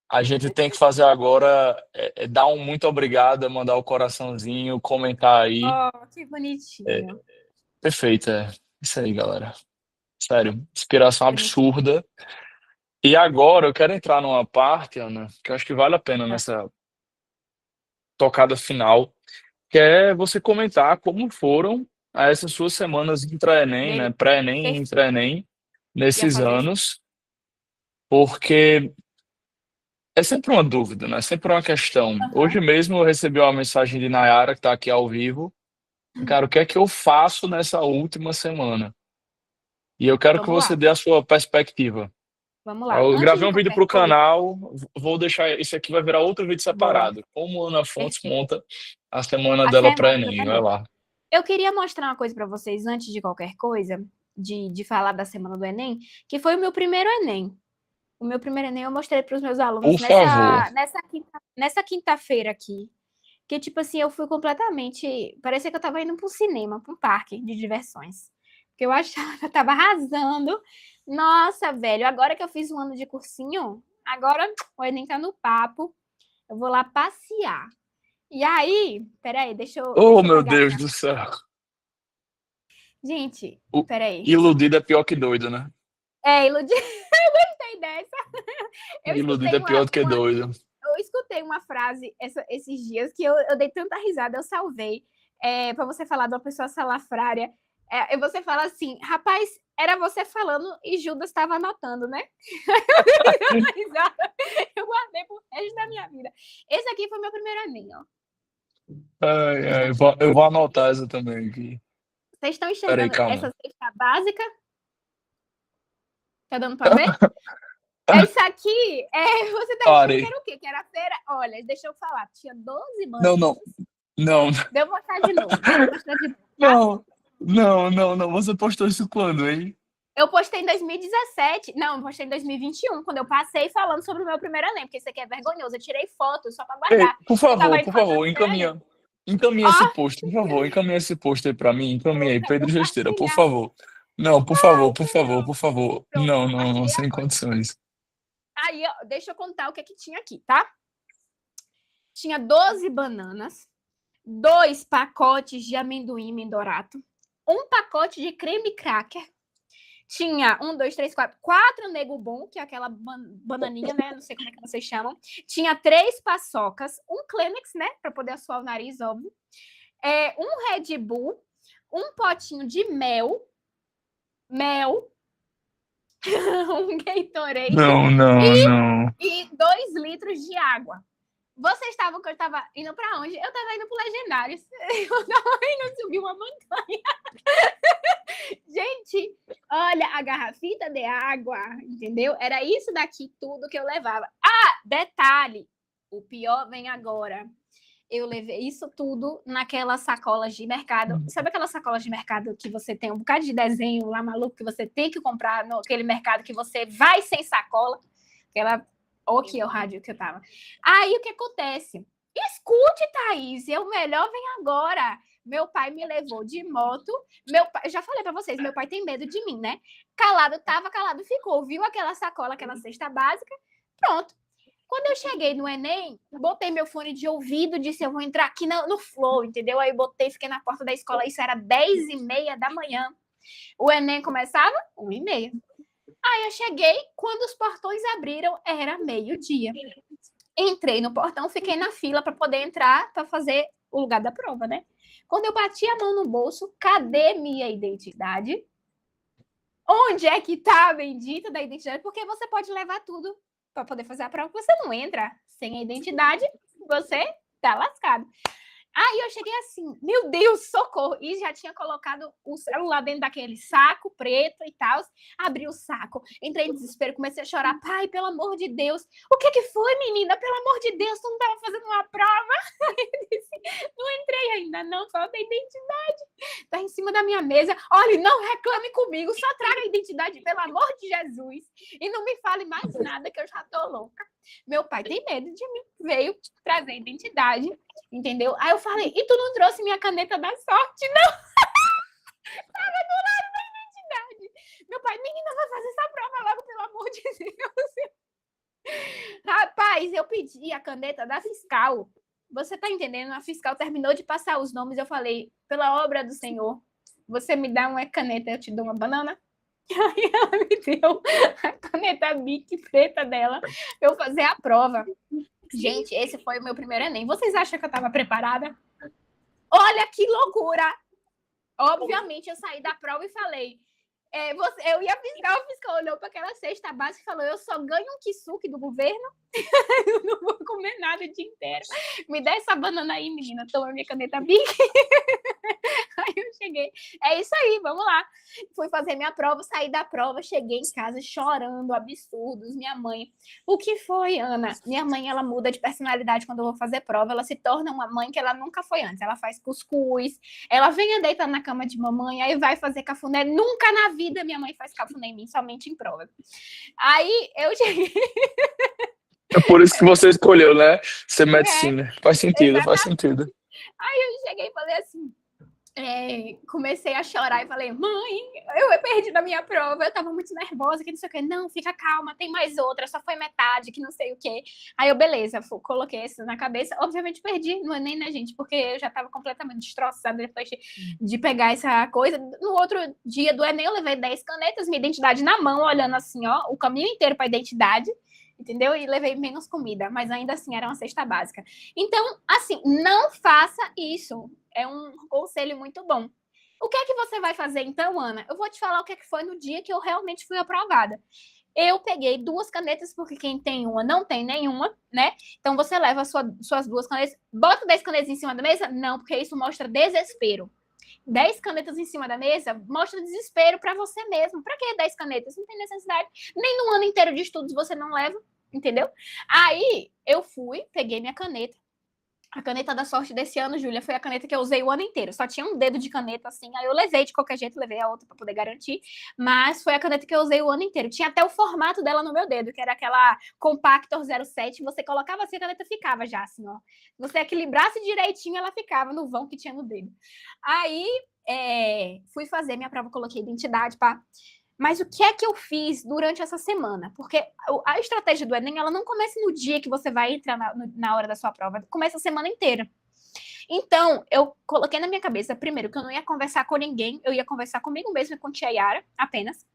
a gente tem que fazer agora é dar um muito obrigado, é mandar o coraçãozinho, comentar aí. Oh, que É, bonitinho. perfeito, é. Isso aí, galera. Sério, inspiração Bonitinho. absurda. E agora eu quero entrar numa parte, Ana, que eu acho que vale a pena Ah, nessa tocada final, que é você comentar como foram essas suas semanas intra-ENEM, né? dele. Pré-ENEM e Perfeito. intra-ENEM, Ia nesses fazer isso. anos, porque é sempre uma dúvida, né? É sempre uma questão. Hoje Aham. mesmo eu recebi uma mensagem de Nayara, que está aqui ao vivo. Cara, o que é que eu faço nessa última semana? E eu quero que Vamos você lá. dê a sua perspectiva. Vamos lá. Eu Antes gravei de um vídeo qualquer para o coisa, canal, vou deixar. Isso aqui vai virar outro vídeo boa. separado. Como a Ana Fontes Perfeito. monta a semana A dela para semana do Enem. Vai Enem. lá. Eu queria mostrar uma coisa para vocês antes de qualquer coisa, de falar da semana do Enem, que foi o meu primeiro Enem. O meu primeiro Enem eu mostrei para os meus alunos Por favor. nessa quinta-feira aqui. Que, tipo assim, eu fui completamente... Parecia que eu tava indo para um cinema, para um parque de diversões. Porque eu achava que eu tava arrasando. Nossa, velho, agora que eu fiz um ano de cursinho, agora o Enem tá no papo. Eu vou lá passear. E aí, peraí, deixa Oh, eu meu pegar Deus aqui. do céu. Gente, O peraí. iludido é pior que doido, né? Iludir. Eu gostei dessa. Eu Iludido escutei é pior do que doido. eu escutei uma frase esses dias que eu dei tanta risada, eu salvei. Para você falar de uma pessoa salafrária. E você fala assim, rapaz, era você falando e Judas estava anotando, né? Eu guardei pro resto da minha vida. Esse aqui foi meu primeiro Enem, ó. Eu vou anotar essa também aqui. Vocês estão Peraí, enxergando calma. essa cesta básica? Tá dando para ver? Essa aqui, você tá achando que Parei. era o quê? Que era feira? Olha, deixa eu falar, tinha 12 Não, bananas. não. Não, Devo mostrar de novo, vou mostrar de novo, tá? não. Não. Você postou isso quando, hein? Eu postei em 2017, não, eu postei em 2021, quando eu passei falando sobre o meu primeiro Enem, porque isso aqui é vergonhoso, eu tirei foto só pra Ei, guardar. por Eu tava favor, indo por pra favor, Transélia, encaminha esse ó, post, por favor, encaminha esse post aí pra mim, encaminha aí, Pedro Gesteira, por compartilhar. favor. Não, por favor, por favor, por favor. Pronto, Não, compartilhei sem agora. condições. Aí, ó, deixa eu contar o que tinha aqui, tá? Tinha 12 bananas, 2 pacotes de amendoim mendorato, 1 pacote de creme cracker, tinha 1, 2, 3, 4 nego bom, que é aquela bananinha, né? Não sei como é que vocês chamam. Tinha 3 paçocas, 1 Kleenex, né? Pra poder assoar o nariz, óbvio. 1 Red Bull, 1 potinho de mel, um Gatorade Não. e 2 litros de água. Vocês estavam que eu estava indo para onde? Eu estava indo para Legendários. Eu estava indo subir uma montanha. Gente, olha a garrafita de água, entendeu? Era isso daqui tudo que eu levava. Ah, detalhe, o pior vem agora. Eu levei isso tudo naquelas sacolas de mercado. Sabe aquelas sacolas de mercado que você tem um bocado de desenho lá maluco que você tem que comprar naquele mercado que você vai sem sacola? Aquela... Ou que é o rádio que eu tava. Aí o que acontece? Escute, Thaís, o melhor vem agora. Meu pai me levou de moto. Meu pai, eu já falei para vocês, meu pai tem medo de mim, né? Calado ficou. Viu aquela sacola, aquela cesta básica? Pronto. Quando eu cheguei no Enem, botei meu fone de ouvido, disse, eu vou entrar aqui no Flow, entendeu? Aí botei, fiquei na porta da escola, isso era 10h30 da manhã. O Enem começava 1h30. Aí eu cheguei, quando os portões abriram, era meio-dia. Entrei no portão, fiquei na fila para poder entrar, para fazer o lugar da prova, né? Quando eu bati a mão no bolso, cadê minha identidade? Onde é que tá a bendita da identidade? Porque você pode levar tudo para poder fazer a prova, você não entra sem a identidade, você tá lascado. Aí eu cheguei assim, meu Deus, socorro! E já tinha colocado o celular dentro daquele saco preto e tal. Abri o saco, entrei em desespero, comecei a chorar. Pai, pelo amor de Deus, o que foi, menina? Pelo amor de Deus, tu não estava fazendo uma prova? Eu disse, não entrei ainda, não, falta a identidade. Tá em cima da minha mesa. Olha, não reclame comigo, só traga a identidade, pelo amor de Jesus. E não me fale mais nada, que eu já tô louca. Meu pai tem medo de mim, veio trazer a identidade, entendeu? Aí eu falei, e tu não trouxe minha caneta da sorte, não? Tava do lado da identidade. Meu pai, menina, vai fazer essa prova logo, pelo amor de Deus. Rapaz, eu pedi a caneta da fiscal. Você tá entendendo? A fiscal terminou de passar os nomes, eu falei, pela obra do Senhor, você me dá uma caneta, eu te dou uma banana? Aí ela me deu a caneta Bic preta dela pra eu fazer a prova. Gente, esse foi o meu primeiro Enem. Vocês acham que eu estava preparada? Olha que loucura! Obviamente, eu saí da prova e falei, Eu ia fiscal, o fiscal olhou para aquela cesta básica e falou: eu só ganho um kisuke do governo, eu não vou comer nada o dia inteiro. Me dá essa banana aí, menina, toma minha caneta Bic. Aí eu cheguei, é isso aí, vamos lá. Fui fazer minha prova, saí da prova, cheguei em casa chorando, absurdos. Minha mãe, o que foi, Ana? Minha mãe, ela muda de personalidade quando eu vou fazer prova, ela se torna uma mãe que ela nunca foi antes. Ela faz cuscuz, ela vem deitar na cama de mamãe, aí vai fazer cafuné. Nunca na vida minha mãe faz cafuné em mim, somente em prova. Aí eu cheguei... É por isso que você escolheu, né? Ser medicina. Faz sentido, faz sentido. Aí eu cheguei e falei assim... comecei a chorar e falei, mãe, eu perdi na minha prova, eu tava muito nervosa, que não sei o que, não, fica calma, tem mais outra, só foi metade, que não sei o que. Aí eu, beleza, coloquei isso na cabeça, obviamente perdi no Enem, né, gente, porque eu já tava completamente destroçada depois de pegar essa coisa. No outro dia do Enem eu levei 10 canetas, minha identidade na mão, olhando assim, ó, o caminho inteiro pra identidade, entendeu? E levei menos comida, mas ainda assim era uma cesta básica. Então, assim, não faça isso. É um conselho muito bom. O que é que você vai fazer então, Ana? Eu vou te falar o que é que foi no dia que eu realmente fui aprovada. Eu peguei 2 canetas, porque quem tem uma não tem nenhuma, né? Então você leva suas 2 canetas, bota 10 canetas em cima da mesa? Não, porque isso mostra desespero. 10 canetas em cima da mesa mostra desespero para você mesmo. Para que 10 canetas? Não tem necessidade. Nem no ano inteiro de estudos você não leva, entendeu? Aí eu fui, peguei minha caneta. A caneta da sorte desse ano, Júlia, foi a caneta que eu usei o ano inteiro. Só tinha um dedo de caneta assim, aí eu levei de qualquer jeito, levei a outra para poder garantir, mas foi a caneta que eu usei o ano inteiro. Tinha até o formato dela no meu dedo, que era aquela Compactor 07, você colocava assim, a caneta ficava já assim, ó. Se você equilibrasse direitinho, ela ficava no vão que tinha no dedo. Aí, fui fazer minha prova, coloquei identidade, pá. Mas o que é que eu fiz durante essa semana? Porque a estratégia do Enem, ela não começa no dia que você vai entrar na hora da sua prova, começa a semana inteira. Então, eu coloquei na minha cabeça, primeiro, que eu não ia conversar com ninguém, eu ia conversar comigo mesma, com tia Yara, apenas.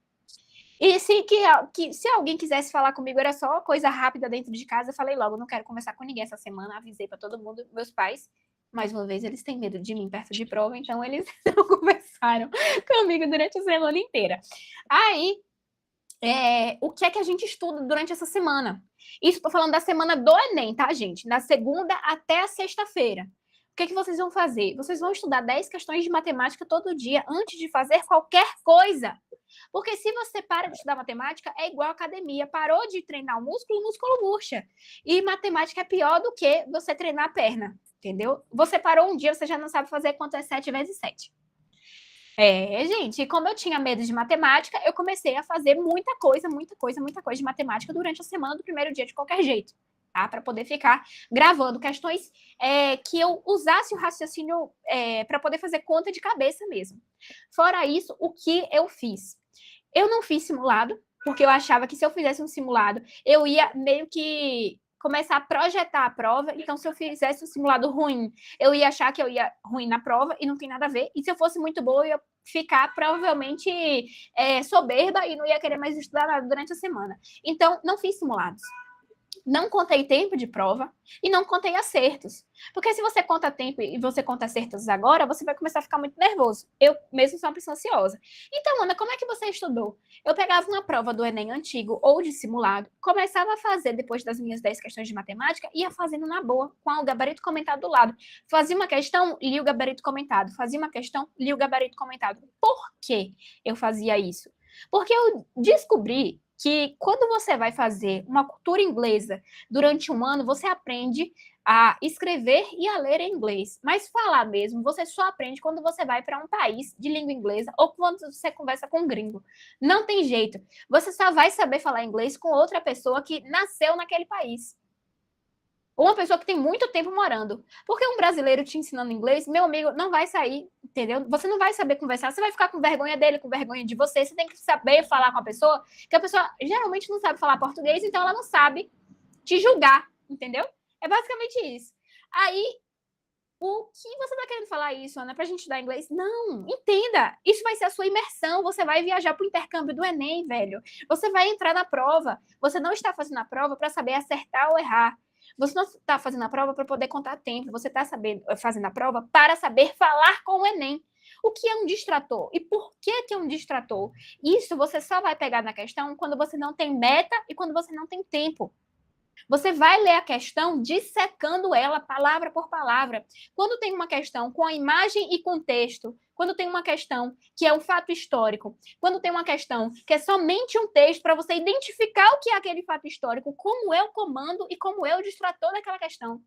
E se alguém quisesse falar comigo, era só coisa rápida dentro de casa, eu falei logo, não quero conversar com ninguém essa semana, avisei para todo mundo, meus pais, mais uma vez, eles têm medo de mim perto de prova, então eles não conversaram comigo durante a semana inteira. Aí, o que é que a gente estuda durante essa semana? Isso, estou falando da semana do Enem, tá, gente? Da segunda até a sexta-feira. O que é que vocês vão fazer? Vocês vão estudar 10 questões de matemática todo dia, antes de fazer qualquer coisa. Porque se você para de estudar matemática, é igual academia. Parou de treinar o músculo murcha. E matemática é pior do que você treinar a perna, entendeu? Você parou um dia, você já não sabe fazer quanto é 7 vezes 7. Gente, e como eu tinha medo de matemática, eu comecei a fazer muita coisa de matemática durante a semana do primeiro dia, de qualquer jeito, tá? Para poder ficar gravando questões que eu usasse o raciocínio para poder fazer conta de cabeça mesmo. Fora isso, o que eu fiz? Eu não fiz simulado, porque eu achava que se eu fizesse um simulado, eu ia meio que começar a projetar a prova. Então, se eu fizesse um simulado ruim, eu ia achar que eu ia ruim na prova e não tem nada a ver. E se eu fosse muito boa, eu ia ficar provavelmente soberba e não ia querer mais estudar nada durante a semana. Então, não fiz simulados. Não contei tempo de prova e não contei acertos. Porque se você conta tempo e você conta acertos agora, você vai começar a ficar muito nervoso. Eu mesmo sou uma pessoa ansiosa. Então, Ana, como é que você estudou? Eu pegava uma prova do Enem antigo ou de simulado, começava a fazer depois das minhas 10 questões de matemática, ia fazendo na boa, com o gabarito comentado do lado. Fazia uma questão, lia o gabarito comentado. Fazia uma questão, lia o gabarito comentado. Por que eu fazia isso? Porque eu descobri que quando você vai fazer uma cultura inglesa durante um ano, você aprende a escrever e a ler em inglês. Mas falar mesmo, você só aprende quando você vai para um país de língua inglesa ou quando você conversa com um gringo. Não tem jeito. Você só vai saber falar inglês com outra pessoa que nasceu naquele país. Ou uma pessoa que tem muito tempo morando. Porque um brasileiro te ensinando inglês, meu amigo, não vai sair, entendeu? Você não vai saber conversar, você vai ficar com vergonha dele, com vergonha de você. Você tem que saber falar com a pessoa, que a pessoa geralmente não sabe falar português, então ela não sabe te julgar, entendeu? É basicamente isso. Aí, o que você tá querendo falar isso, Ana, pra gente estudar inglês? Não, entenda. Isso vai ser a sua imersão. Você vai viajar pro intercâmbio do Enem, velho. Você vai entrar na prova. Você não está fazendo a prova para saber acertar ou errar. Você não está fazendo a prova para poder contar tempo. Você está fazendo a prova para saber falar com o Enem. O que é um distrator? E por que é um distrator? Isso você só vai pegar na questão quando você não tem meta e quando você não tem tempo. Você vai ler a questão dissecando ela palavra por palavra. Quando tem uma questão com a imagem e contexto, quando tem uma questão que é um fato histórico, quando tem uma questão que é somente um texto para você identificar o que é aquele fato histórico, como é o comando e como é o distrator daquela questão.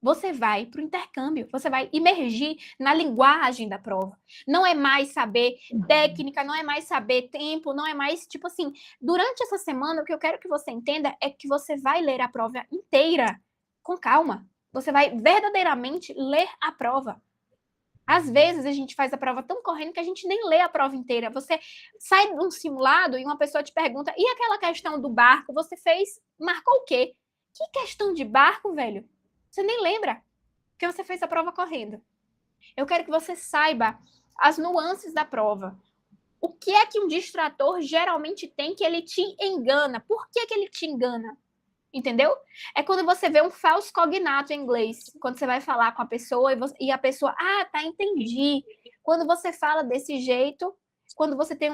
Você vai para o intercâmbio, você vai imergir na linguagem da prova. Não é mais saber técnica, não é mais saber tempo, não é mais, tipo assim, durante essa semana, o que eu quero que você entenda é que você vai ler a prova inteira, com calma. Você vai verdadeiramente ler a prova. Às vezes a gente faz a prova tão correndo que a gente nem lê a prova inteira. Você sai de um simulado e uma pessoa te pergunta, e aquela questão do barco, você fez, marcou o quê? Que questão de barco, velho? Você nem lembra, porque você fez a prova correndo. Eu quero que você saiba as nuances da prova. O que é que um distrator geralmente tem que ele te engana? Por que ele te engana? Entendeu? É quando você vê um falso cognato em inglês. Quando você vai falar com a pessoa e a pessoa, tá, entendi. Quando você fala desse jeito, quando você tem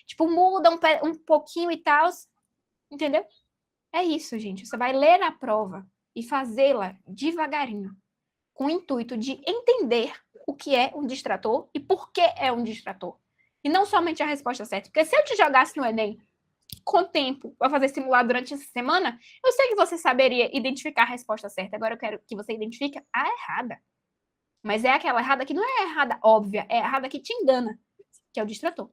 tipo, muda um pouquinho e tal, entendeu? É isso, gente. Você vai ler a prova e fazê-la devagarinho, com o intuito de entender o que é um distrator e por que é um distrator. E não somente a resposta certa. Porque se eu te jogasse no Enem com tempo para fazer simulado durante essa semana, eu sei que você saberia identificar a resposta certa. Agora eu quero que você identifique a errada. Mas é aquela errada que não é a errada óbvia, é a errada que te engana, que é o distrator.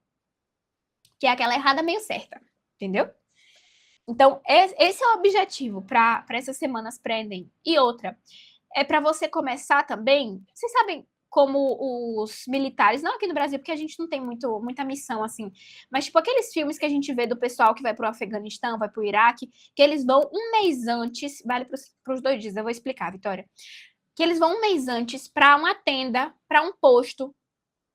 Que é aquela errada meio certa. Entendeu? Então, esse é o objetivo para essas semanas pré-ENEM. E outra, é para você começar também, vocês sabem como os militares, não aqui no Brasil, porque a gente não tem muita missão assim, mas tipo aqueles filmes que a gente vê do pessoal que vai para o Afeganistão, vai para o Iraque, que eles vão um mês antes, vale para os 2 dias, eu vou explicar, Vitória, que eles vão um mês antes para uma tenda, para um posto,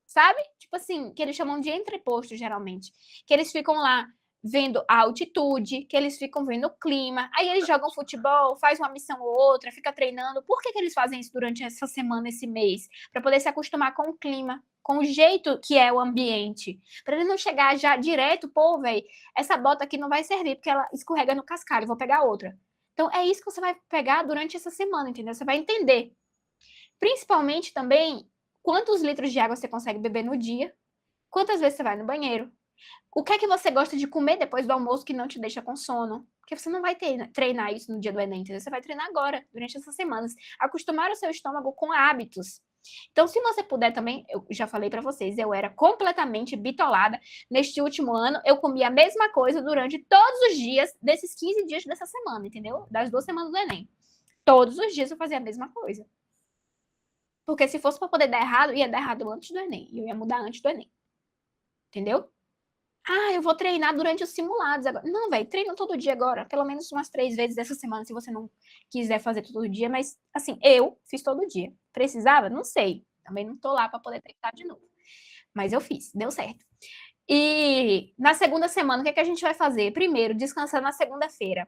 sabe? Tipo assim, que eles chamam de entreposto, geralmente, que eles ficam lá vendo a altitude, que eles ficam vendo o clima, aí eles jogam futebol, faz uma missão ou outra, fica treinando. Por que eles fazem isso durante essa semana, esse mês? Para poder se acostumar com o clima, com o jeito que é o ambiente. Para ele não chegar já direto, pô, velho, essa bota aqui não vai servir, porque ela escorrega no cascalho, vou pegar outra. Então, é isso que você vai pegar durante essa semana, entendeu? Você vai entender. Principalmente também, quantos litros de água você consegue beber no dia, quantas vezes você vai no banheiro, o que é que você gosta de comer depois do almoço que não te deixa com sono? Porque você não vai treinar isso no dia do Enem, entendeu? Você vai treinar agora, durante essas semanas. Acostumar o seu estômago com hábitos. Então, se você puder também, eu já falei para vocês, eu era completamente bitolada. Neste último ano, eu comia a mesma coisa durante todos os dias desses 15 dias dessa semana, entendeu? Das 2 semanas do Enem. Todos os dias eu fazia a mesma coisa. Porque se fosse para poder dar errado, ia dar errado antes do Enem. E eu ia mudar antes do Enem. Entendeu? Eu vou treinar durante os simulados agora. Não, velho, treina todo dia agora. Pelo menos umas 3 vezes essa semana, se você não quiser fazer todo dia. Mas, assim, eu fiz todo dia. Precisava? Não sei. Também não tô lá para poder treinar de novo. Mas eu fiz, deu certo. E na segunda semana, o que é que a gente vai fazer? Primeiro, descansar na segunda-feira.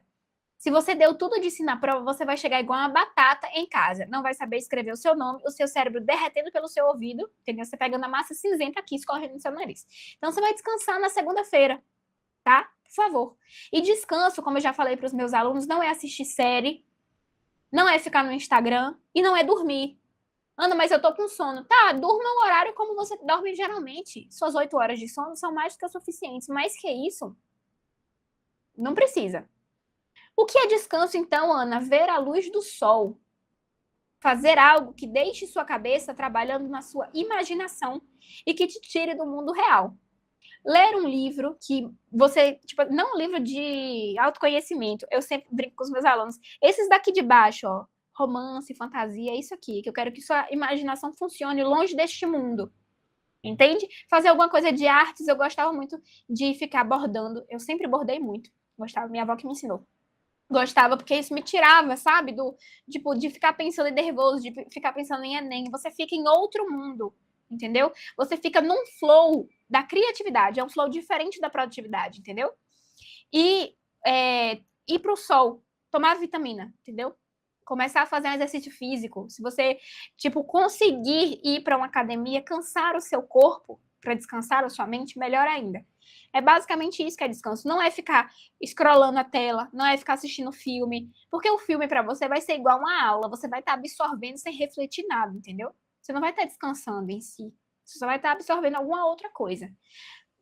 Se você deu tudo de si na prova, você vai chegar igual uma batata em casa. Não vai saber escrever o seu nome, o seu cérebro derretendo pelo seu ouvido, entendeu? Você pegando a massa cinzenta aqui, escorrendo no seu nariz. Então, você vai descansar na segunda-feira, tá? Por favor. E descanso, como eu já falei para os meus alunos, não é assistir série, não é ficar no Instagram e não é dormir. Ana, mas eu tô com sono. Tá, durma um horário como você dorme geralmente. Suas 8 horas de sono são mais do que o suficientes. Mais que isso, não precisa. O que é descanso, então, Ana? Ver a luz do sol. Fazer algo que deixe sua cabeça trabalhando na sua imaginação e que te tire do mundo real. Ler um livro que você, tipo, não um livro de autoconhecimento. Eu sempre brinco com os meus alunos. Esses daqui de baixo, ó, romance, fantasia, é isso aqui, que eu quero que sua imaginação funcione longe deste mundo. Entende? Fazer alguma coisa de artes, eu gostava muito de ficar bordando. Eu sempre bordei muito. Gostava, minha avó que me ensinou. Gostava porque isso me tirava, sabe? Tipo, de ficar pensando em nervoso, de ficar pensando em Enem. Você fica em outro mundo, entendeu? Você fica num flow da criatividade. É um flow diferente da produtividade, entendeu? E ir pro sol, tomar vitamina, entendeu? começar a fazer um exercício físico, se você, tipo, conseguir ir para uma academia, cansar o seu corpo para descansar a sua mente, melhor ainda. É basicamente isso que é descanso. Não é ficar scrollando a tela, não é ficar assistindo filme, porque o filme para você vai ser igual uma aula, você vai estar absorvendo sem refletir nada, entendeu? Você não vai estar descansando em si, você só vai estar absorvendo alguma outra coisa.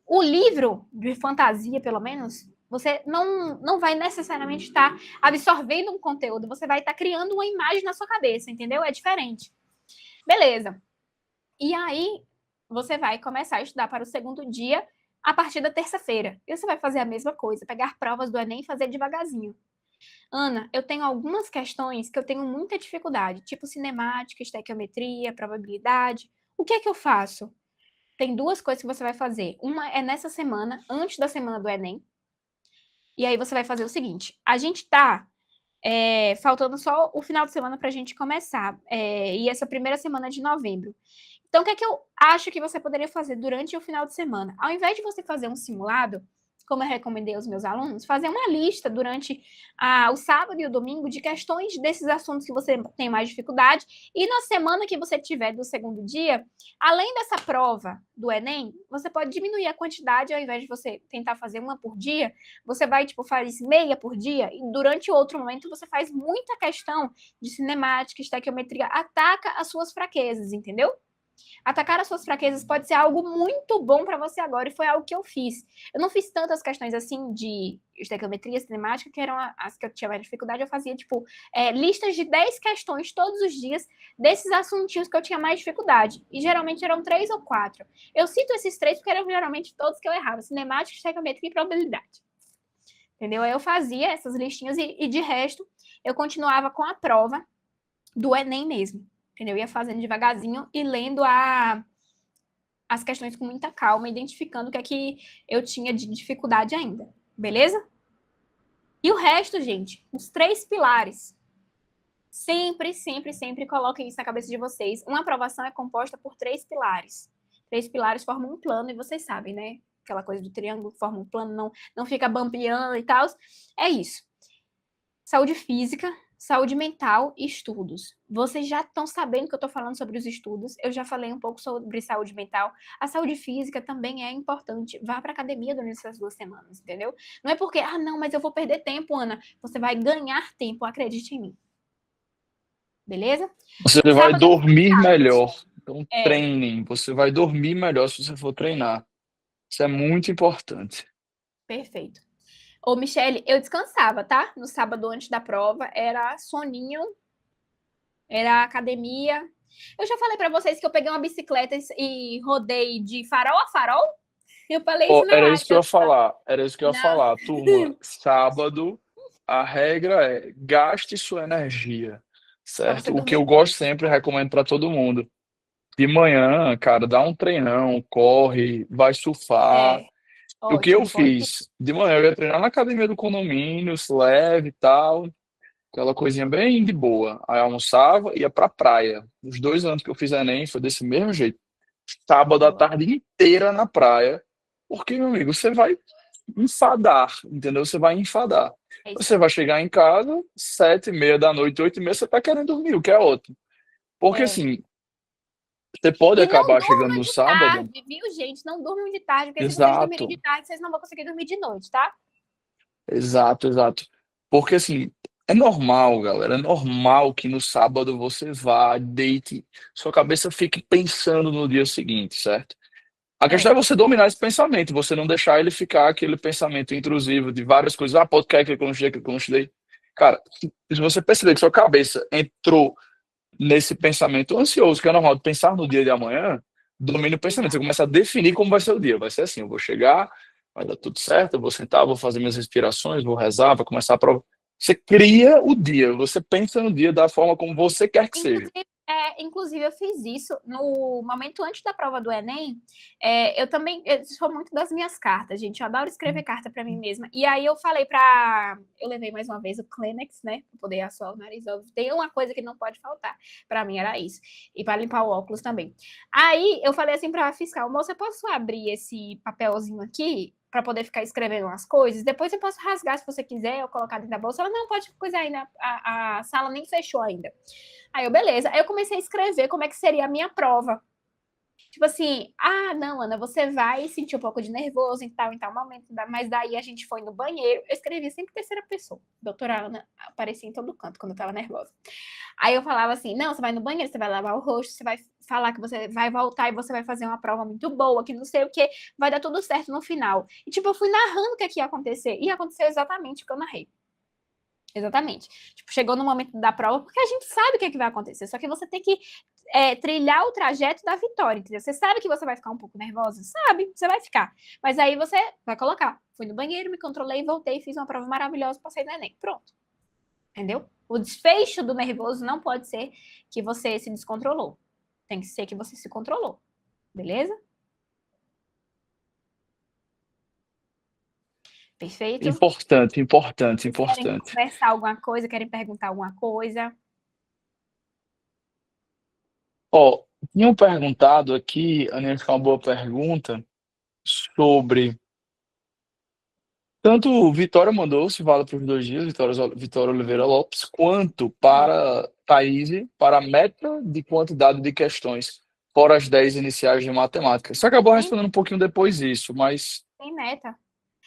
O livro de fantasia, pelo menos, você não vai necessariamente estar absorvendo um conteúdo, você vai estar criando uma imagem na sua cabeça, entendeu? É diferente. Beleza. E aí, você vai começar a estudar para o segundo dia a partir da terça-feira. E você vai fazer a mesma coisa, pegar provas do Enem e fazer devagarzinho. Ana, eu tenho algumas questões que eu tenho muita dificuldade, tipo cinemática, estequiometria, probabilidade. O que é que eu faço? Tem duas coisas que você vai fazer. Uma é nessa semana, antes da semana do Enem. E aí você vai fazer o seguinte: a gente tá faltando só o final de semana para a gente começar. E essa primeira semana de novembro. Então, o que é que eu acho que você poderia fazer durante o final de semana? Ao invés de você fazer um simulado, como eu recomendei aos meus alunos, fazer uma lista durante o sábado e o domingo de questões desses assuntos que você tem mais dificuldade. E na semana que você tiver do segundo dia, além dessa prova do Enem, você pode diminuir a quantidade, ao invés de você tentar fazer uma por dia, você vai, tipo, faz meia por dia, e durante outro momento você faz muita questão de cinemática, estequiometria, ataca as suas fraquezas, entendeu? Atacar as suas fraquezas pode ser algo muito bom para você agora, e foi algo que eu fiz. Eu não fiz tantas questões assim de estequiometria, cinemática, que eram as que eu tinha mais dificuldade. Eu fazia, tipo, listas de 10 questões todos os dias desses assuntinhos que eu tinha mais dificuldade. E geralmente eram 3 ou 4. Eu cito esses 3 porque eram geralmente todos que eu errava: cinemática, estequiometria e probabilidade. Entendeu? Aí eu fazia essas listinhas e de resto, eu continuava com a prova do Enem mesmo. Entendeu? Eu ia fazendo devagarzinho e lendo as questões com muita calma, identificando o que é que eu tinha de dificuldade ainda. Beleza? E o resto, gente, os 3 pilares. Sempre, sempre, sempre coloquem isso na cabeça de vocês. Uma aprovação é composta por 3 pilares. 3 pilares formam um plano, e vocês sabem, né? Aquela coisa do triângulo forma um plano, não fica bampeando e tal. É isso. Saúde física, saúde mental e estudos. Vocês já estão sabendo que eu estou falando sobre os estudos. Eu já falei um pouco sobre saúde mental. A saúde física também é importante. Vá para a academia durante essas 2 semanas, entendeu? Não é porque, não, mas eu vou perder tempo, Ana. Você vai ganhar tempo, acredite em mim. Beleza? Você vai dormir melhor. Então, É. treinem. Você vai dormir melhor se você for treinar. Isso é muito importante. Perfeito. Ô, Michele, eu descansava, tá? No sábado antes da prova, era soninho, era academia. Eu já falei pra vocês que eu peguei uma bicicleta e rodei de farol a farol? Eu falei isso na Era live. isso que eu ia falar. Era isso que eu ia Não. falar. Turma, sábado, a regra é gaste sua energia, Pra você certo? O que dormir eu gosto sempre, recomendo para todo mundo. De manhã, cara, dá um treinão, corre, vai surfar. O que eu Ótimo, pode. fiz? De manhã eu ia treinar na academia do condomínio, leve e tal, aquela coisinha bem de boa. Aí almoçava, ia pra praia. Os 2 anos que eu fiz Enem foi desse mesmo jeito. Sábado a tarde inteira na praia, porque, meu amigo, você vai enfadar, entendeu? Você vai enfadar. É isso Você aí. vai chegar em casa, 7h30 da noite, 8h30, você tá querendo dormir, o que é ótimo. Porque, É. assim, você pode E não acabar chegando durma no de sábado. tarde, viu, gente? Não durmam de tarde, porque se vocês dormirem de Exato, tarde, vocês não vão conseguir dormir de noite, tá? exato, exato. Porque, assim, é normal, galera, é normal que no sábado você vá, deite, sua cabeça fique pensando no dia seguinte, certo? A questão é É. você dominar esse pensamento, você não deixar ele ficar aquele pensamento intrusivo de várias coisas. Ah, pode cair aquilo que eu não estudei, aquilo que eu não estudei. Cara, se você perceber que sua cabeça entrou nesse pensamento ansioso, que é normal de pensar no dia de amanhã, domine o pensamento. Você Exato. começa a definir como vai ser o dia. Vai ser assim, eu vou chegar, vai dar tudo certo, eu vou sentar, vou fazer minhas respirações, vou rezar, vou começar a prova. Você cria o dia, você pensa no dia da forma como você quer que seja. Inclusive, eu fiz isso no momento antes da prova do Enem. Eu também, isso foi muito das minhas cartas, gente. Eu adoro escrever carta para mim mesma. E aí eu falei eu levei mais uma vez o Kleenex, né, para poder assoar o nariz. Tem uma coisa que não pode faltar. Para mim era isso. E para limpar o óculos também. Aí eu falei assim para a fiscal: moça, eu posso abrir esse papelzinho aqui para poder ficar escrevendo umas coisas? Depois eu posso rasgar se você quiser, ou colocar dentro da bolsa. Ela, não, pode coisar ainda, a sala nem fechou ainda. Aí eu, beleza. Aí eu comecei a escrever como é que seria a minha prova. Tipo assim, não, Ana, você vai sentir um pouco de nervoso em tal momento, mas daí a gente foi no banheiro. Eu escrevi sempre terceira pessoa. Doutora Ana aparecia em todo canto quando eu tava nervosa. Aí eu falava assim, não, você vai no banheiro, você vai lavar o rosto, você vai falar que você vai voltar e você vai fazer uma prova muito boa, que não sei o que, vai dar tudo certo no final. E tipo, eu fui narrando o que ia acontecer. E aconteceu exatamente o que eu narrei. Exatamente. Tipo, chegou no momento da prova, porque a gente sabe o que vai acontecer, só que você tem que trilhar o trajeto da vitória, entendeu? Você sabe que você vai ficar um pouco nervosa? Sabe, você vai ficar. Mas aí você vai colocar. Fui no banheiro, me controlei, voltei, fiz uma prova maravilhosa, passei no Enem. Pronto. Entendeu? O desfecho do nervoso não pode ser que você se descontrolou. Tem que ser que você se controlou. Beleza? Perfeito? Importante. Querem conversar alguma coisa? Querem perguntar alguma coisa? Ó, tinham perguntado aqui, a Aninha, foi uma boa pergunta, sobre. Tanto o Vitória mandou, se vale para os 2 dias, Vitória Oliveira Lopes, quanto para Thaís, para a meta de quantidade de questões, fora as 10 iniciais de matemática. Você acabou respondendo um pouquinho depois isso, mas Tem meta.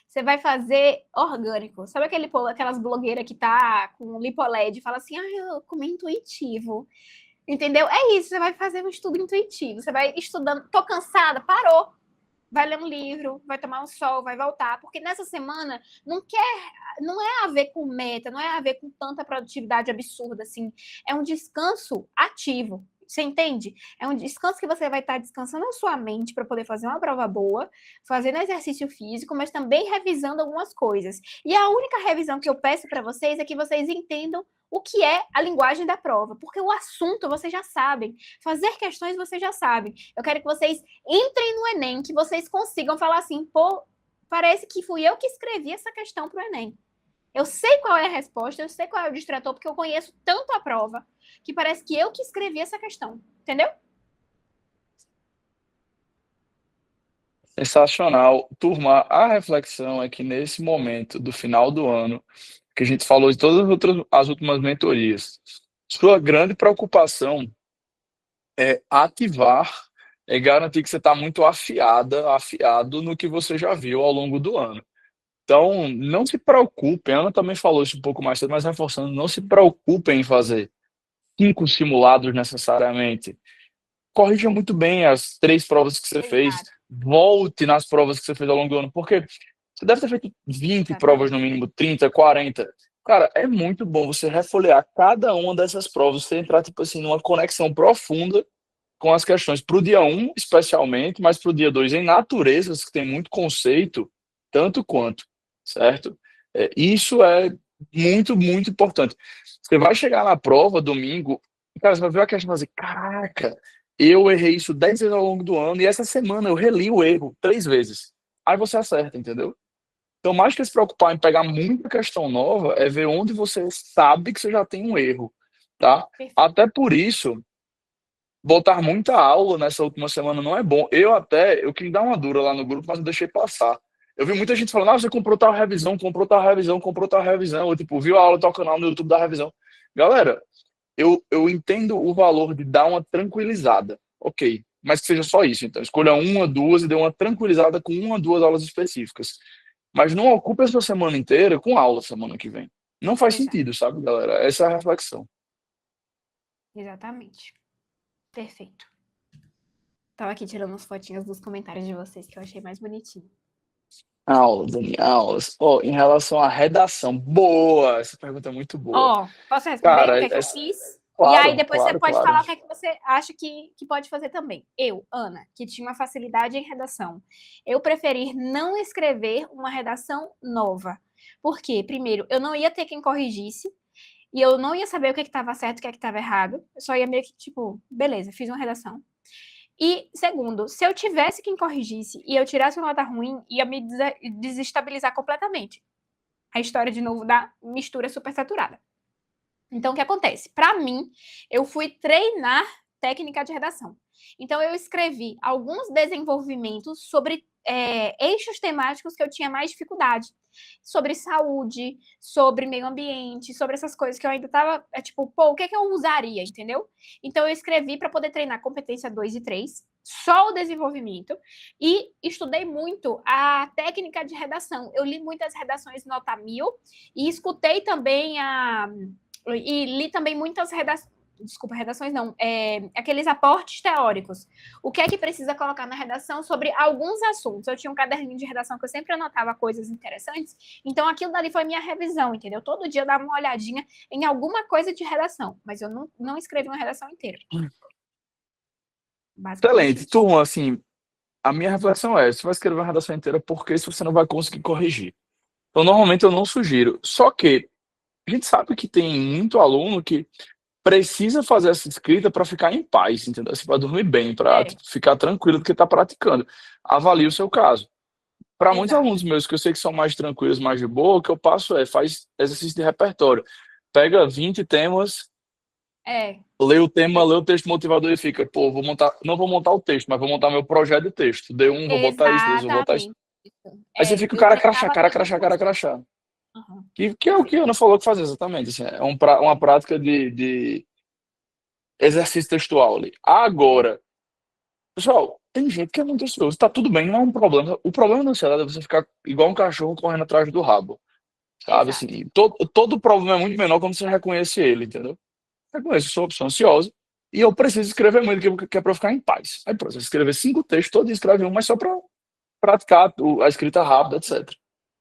Você vai fazer orgânico. Sabe aquelas blogueiras que tá com lipoled e fala assim, eu comi intuitivo. Entendeu? É isso, você vai fazer um estudo intuitivo. Você vai estudando, tô cansada, parou. Vai ler um livro, vai tomar um sol, vai voltar. Porque nessa semana não é a ver com meta, não é a ver com tanta produtividade absurda, assim. É um descanso ativo. Você entende? É um descanso que você vai estar descansando a sua mente para poder fazer uma prova boa, fazendo exercício físico, mas também revisando algumas coisas. E a única revisão que eu peço para vocês é que vocês entendam o que é a linguagem da prova, porque o assunto vocês já sabem, fazer questões vocês já sabem. Eu quero que vocês entrem no Enem, que vocês consigam falar assim, pô, parece que fui eu que escrevi essa questão para o Enem. Eu sei qual é a resposta, eu sei qual é o distrator, porque eu conheço tanto a prova, que parece que eu que escrevi essa questão. Entendeu? sensacional. Turma, a reflexão é que nesse momento do final do ano, que a gente falou de todas as últimas mentorias, sua grande preocupação é ativar, é garantir que você está muito afiado no que você já viu ao longo do ano. Então, não se preocupe, a Ana também falou isso um pouco mais cedo, mas reforçando, não se preocupe em fazer 5 simulados necessariamente. Corrija muito bem as 3 provas que você fez, Exato. volte nas provas que você fez ao longo do ano, porque você deve ter feito 20 provas no mínimo, 30, 40. Cara, é muito bom você refolhear cada uma dessas provas, você entrar, tipo assim, numa conexão profunda com as questões para o dia 1, especialmente, mas para o dia 2 em naturezas, que tem muito conceito, tanto quanto, certo? Isso é muito importante. Você vai chegar na prova domingo, cara, você vai ver a questão e vai dizer, caraca, eu errei isso 10 vezes ao longo do ano, e essa semana eu reli o erro 3 vezes. Aí você acerta, entendeu? Então, mais que se preocupar em pegar muita questão nova, é ver onde você sabe que você já tem um erro, tá? Perfeito. Até por isso, botar muita aula nessa última semana não é bom. Eu quis dar uma dura lá no grupo, mas eu deixei passar. Eu vi muita gente falando, você comprou tal revisão, comprou tal revisão, comprou tal revisão. Ou, tipo, viu a aula do teu canal no YouTube da revisão. Galera, eu entendo o valor de dar uma tranquilizada. Ok, mas que seja só isso. Então, escolha 1, 2 e dê uma tranquilizada com 1, 2 aulas específicas. Mas não ocupe a sua semana inteira com aula semana que vem. Não faz Exato. sentido, sabe, galera? Essa é a reflexão. Exatamente. Perfeito. Tava aqui tirando umas fotinhas dos comentários de vocês que eu achei mais bonitinho. Aulas, Dani, aulas. Em relação à redação, boa! Essa pergunta é muito boa. Posso responder Cara, o que é que eu fiz? E aí claro, depois você claro, pode claro. falar o que é que você acha que pode fazer também. Eu, Ana, que tinha uma facilidade em redação, eu preferi não escrever uma redação nova. Por quê? Primeiro, eu não ia ter quem corrigisse, e eu não ia saber o que estava certo e o que estava errado. Eu só ia meio que, tipo, beleza, fiz uma redação. E, segundo, se eu tivesse quem corrigisse e eu tirasse uma nota ruim, ia me desestabilizar completamente. A história, de novo, da mistura supersaturada. Então, o que acontece? Para mim, eu fui treinar técnica de redação. Então, eu escrevi alguns desenvolvimentos sobre eixos temáticos que eu tinha mais dificuldade. Sobre saúde, sobre meio ambiente, sobre essas coisas que eu ainda tava, o que eu usaria, entendeu? Então, eu escrevi para poder treinar competência 2 e 3, só o desenvolvimento, e estudei muito a técnica de redação. Eu li muitas redações nota 1000 e escutei também e li também muitas redações não, aqueles aportes teóricos. O que é que precisa colocar na redação sobre alguns assuntos. Eu tinha um caderninho de redação que eu sempre anotava coisas interessantes, então aquilo dali foi minha revisão, entendeu? Todo dia eu dava uma olhadinha em alguma coisa de redação, mas eu não escrevi uma redação inteira. Excelente. Turma, assim, a minha reflexão é, você vai escrever uma redação inteira porque se você não vai conseguir corrigir. Então, normalmente eu não sugiro. Só que a gente sabe que tem muito aluno que precisa fazer essa escrita para ficar em paz, entendeu? Assim, para dormir bem, para ficar tranquilo do que está praticando. Avalie o seu caso. Para muitos alunos meus que eu sei que são mais tranquilos, mais de boa, o que eu passo faz exercício de repertório. Pega 20 temas, lê o tema, lê o texto motivador e fica, pô, não vou montar o texto, mas vou montar meu projeto de texto. D1, vou botar isso, D2, vou botar isso. Aí você fica o cara crachá. Uhum. Que é o que a Ana falou que faz exatamente. Assim, é uma prática de exercício textual ali. Agora, pessoal, tem gente que é muito ansioso. Tá tudo bem, não é um problema. O problema da ansiedade é você ficar igual um cachorro correndo atrás do rabo. Sabe? Assim, todo problema é muito menor quando você reconhece ele, entendeu? Reconheço, eu sou ansiosa e eu preciso escrever muito, que é pra eu ficar em paz. Aí, pronto, você escrever 5 textos, todo dia escreve um, mas só pra praticar a escrita rápida, etc.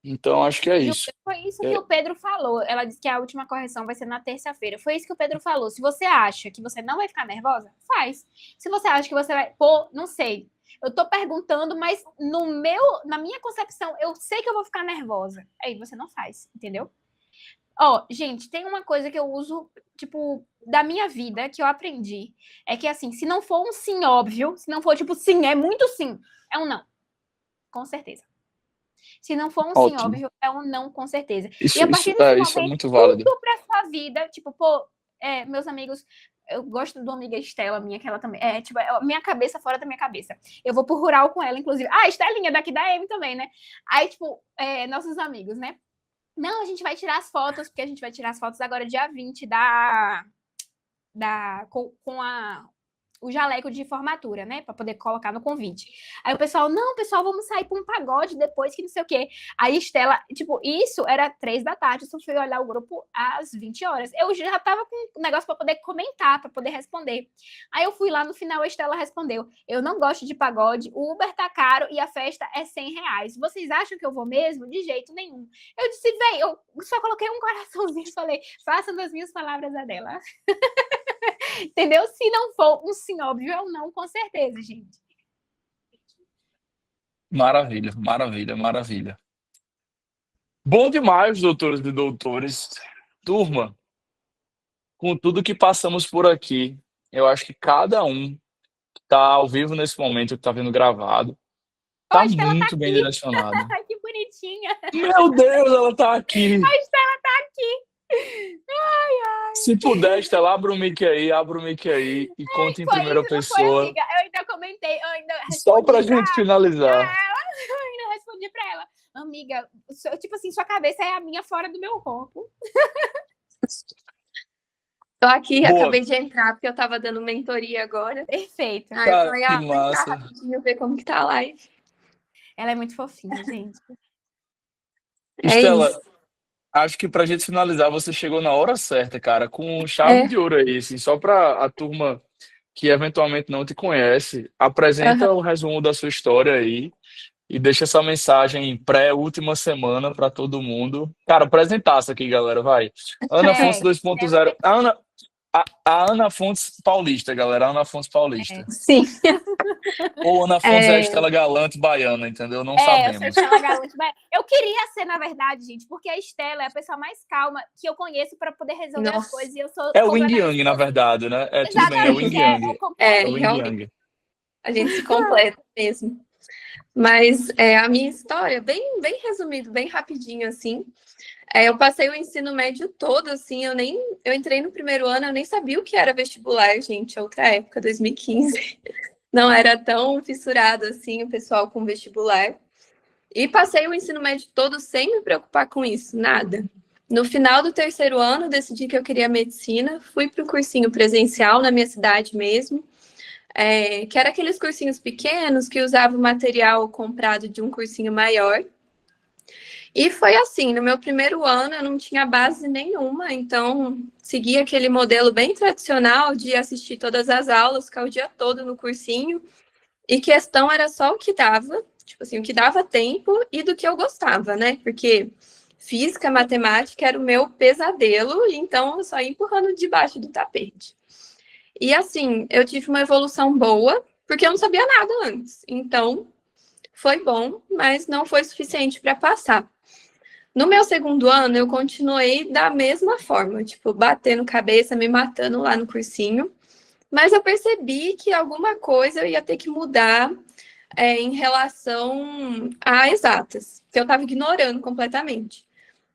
Então, acho que é isso. Foi isso que o Pedro falou. Ela disse que a última correção vai ser na terça-feira. Foi isso que o Pedro falou. Se você acha que você não vai ficar nervosa, faz. Se você acha que você vai... Pô, não sei. Eu tô perguntando, mas na minha concepção, eu sei que eu vou ficar nervosa. Aí você não faz, entendeu? Gente, tem uma coisa que eu uso, da minha vida, que eu aprendi. É que, assim, se não for um sim óbvio, se não for, sim, é muito sim, é um não. Com certeza. Se não for um sim óbvio, é um não, com certeza. E a partir desse momento, é muito válido. Tudo pra sua vida, meus amigos, eu gosto de uma amiga Estela minha, que ela também, minha cabeça fora da minha cabeça. Eu vou pro rural com ela, inclusive. Estelinha daqui da M também, né? Aí, nossos amigos, né? Não, a gente vai tirar as fotos, porque a gente vai tirar as fotos agora dia 20 com o jaleco de formatura, né? Pra poder colocar no convite. Aí o pessoal, não, pessoal, vamos sair pra um pagode depois, que não sei o quê. Aí Estela, isso era 3 da tarde, eu só fui olhar o grupo às 20 horas. Eu já tava com um negócio pra poder comentar, pra poder responder. Aí eu fui lá, no final a Estela respondeu, eu não gosto de pagode, o Uber tá caro e a festa é R$100. Vocês acham que eu vou mesmo? De jeito nenhum. Eu disse, eu só coloquei um coraçãozinho e falei, façam das minhas palavras a dela. Entendeu? Se não for um sim óbvio, é um não, com certeza, gente. Maravilha, maravilha, maravilha. Bom demais, doutores e doutores. Turma, com tudo que passamos por aqui, eu acho que cada um que tá ao vivo nesse momento, que tá vendo gravado, tá muito bem direcionado. Que bonitinha. Meu Deus, ela tá aqui. A Estela tá aqui. Ai. Se puder, Estela, abra o mic aí e conte em primeira pessoa. Amiga. Eu ainda comentei, só pra gente finalizar. Eu ainda respondi pra ela. Amiga, sua cabeça é a minha fora do meu corpo. Tô aqui, acabei de entrar, porque eu tava dando mentoria agora. Perfeito. Cara, eu falei, vou entrar rapidinho, ver como que tá a live. Ela é muito fofinha, gente. Estela, acho que pra gente finalizar, você chegou na hora certa, cara, com chave de ouro aí, assim, só pra a turma que eventualmente não te conhece, apresenta o resumo da sua história aí e deixa essa mensagem pré-última semana pra todo mundo. Cara, apresentasse aqui, galera, vai. Ana Fontes 2.0. A Ana Fontes Paulista, galera. Ana Fontes Paulista. Sim. Ou Ana Fontes é a Estela Galante baiana, entendeu? Não sabemos. Eu sou Estela Galante baiana. Eu queria ser, na verdade, gente, porque a Estela é a pessoa mais calma que eu conheço para poder resolver as coisas. E eu sou o Yin Yang, na verdade, né? Tudo bem, é o Yin Yang. É o Yin Yang. A gente se completa mesmo. Mas a minha história, bem resumido, bem rapidinho, assim. Eu passei o ensino médio todo, assim, eu entrei no primeiro ano, eu nem sabia o que era vestibular, gente, outra época, 2015. não era tão fissurado assim o pessoal com vestibular. E passei o ensino médio todo sem me preocupar com isso, nada. No final do terceiro ano, decidi que eu queria medicina, fui para o cursinho presencial na minha cidade mesmo, que era aqueles cursinhos pequenos que usavam material comprado de um cursinho maior. E foi assim, no meu primeiro ano eu não tinha base nenhuma, então segui aquele modelo bem tradicional de assistir todas as aulas, ficar o dia todo no cursinho, e questão era só o que dava, tipo assim, o que dava tempo e do que eu gostava, né? Porque física, matemática era o meu pesadelo, então eu só ia empurrando debaixo do tapete. E assim, eu tive uma evolução boa, porque eu não sabia nada antes. Então, foi bom, mas não foi suficiente para passar. No meu segundo ano, eu continuei da mesma forma, tipo, batendo cabeça, me matando lá no cursinho. Mas eu percebi que alguma coisa eu ia ter que mudar em relação a exatas, que eu estava ignorando completamente.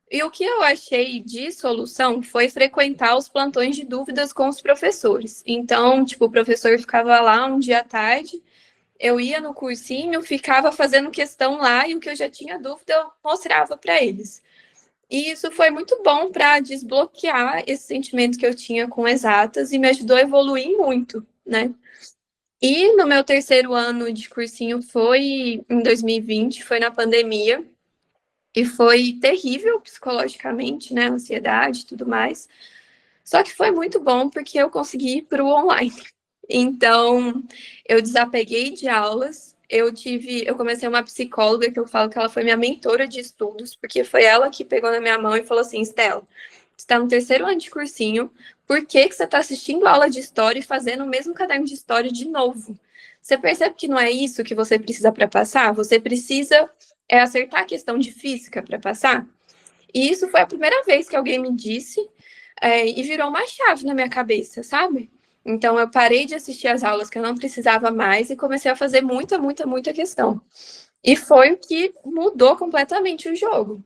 E o que eu achei de solução foi frequentar os plantões de dúvidas com os professores. Então, tipo, o professor ficava lá um dia à tarde, eu ia no cursinho, ficava fazendo questão lá e o que eu já tinha dúvida eu mostrava para eles. E isso foi muito bom para desbloquear esse sentimento que eu tinha com exatas e me ajudou a evoluir muito, né? E no meu terceiro ano de cursinho foi em 2020, foi na pandemia, e foi terrível psicologicamente, né? Ansiedade e tudo mais. Só que foi muito bom porque eu consegui ir para o online. Então, eu desapeguei de aulas. Eu comecei uma psicóloga que eu falo que ela foi minha mentora de estudos, porque foi ela que pegou na minha mão e falou assim: Stella, você está no terceiro ano de cursinho, por que você está assistindo aula de história e fazendo o mesmo caderno de história de novo? Você percebe que não é isso que você precisa para passar? Você precisa acertar a questão de física para passar? E isso foi a primeira vez que alguém me disse, e virou uma chave na minha cabeça, sabe? Então, eu parei de assistir as aulas que eu não precisava mais e comecei a fazer muita, muita, muita questão. E foi o que mudou completamente o jogo.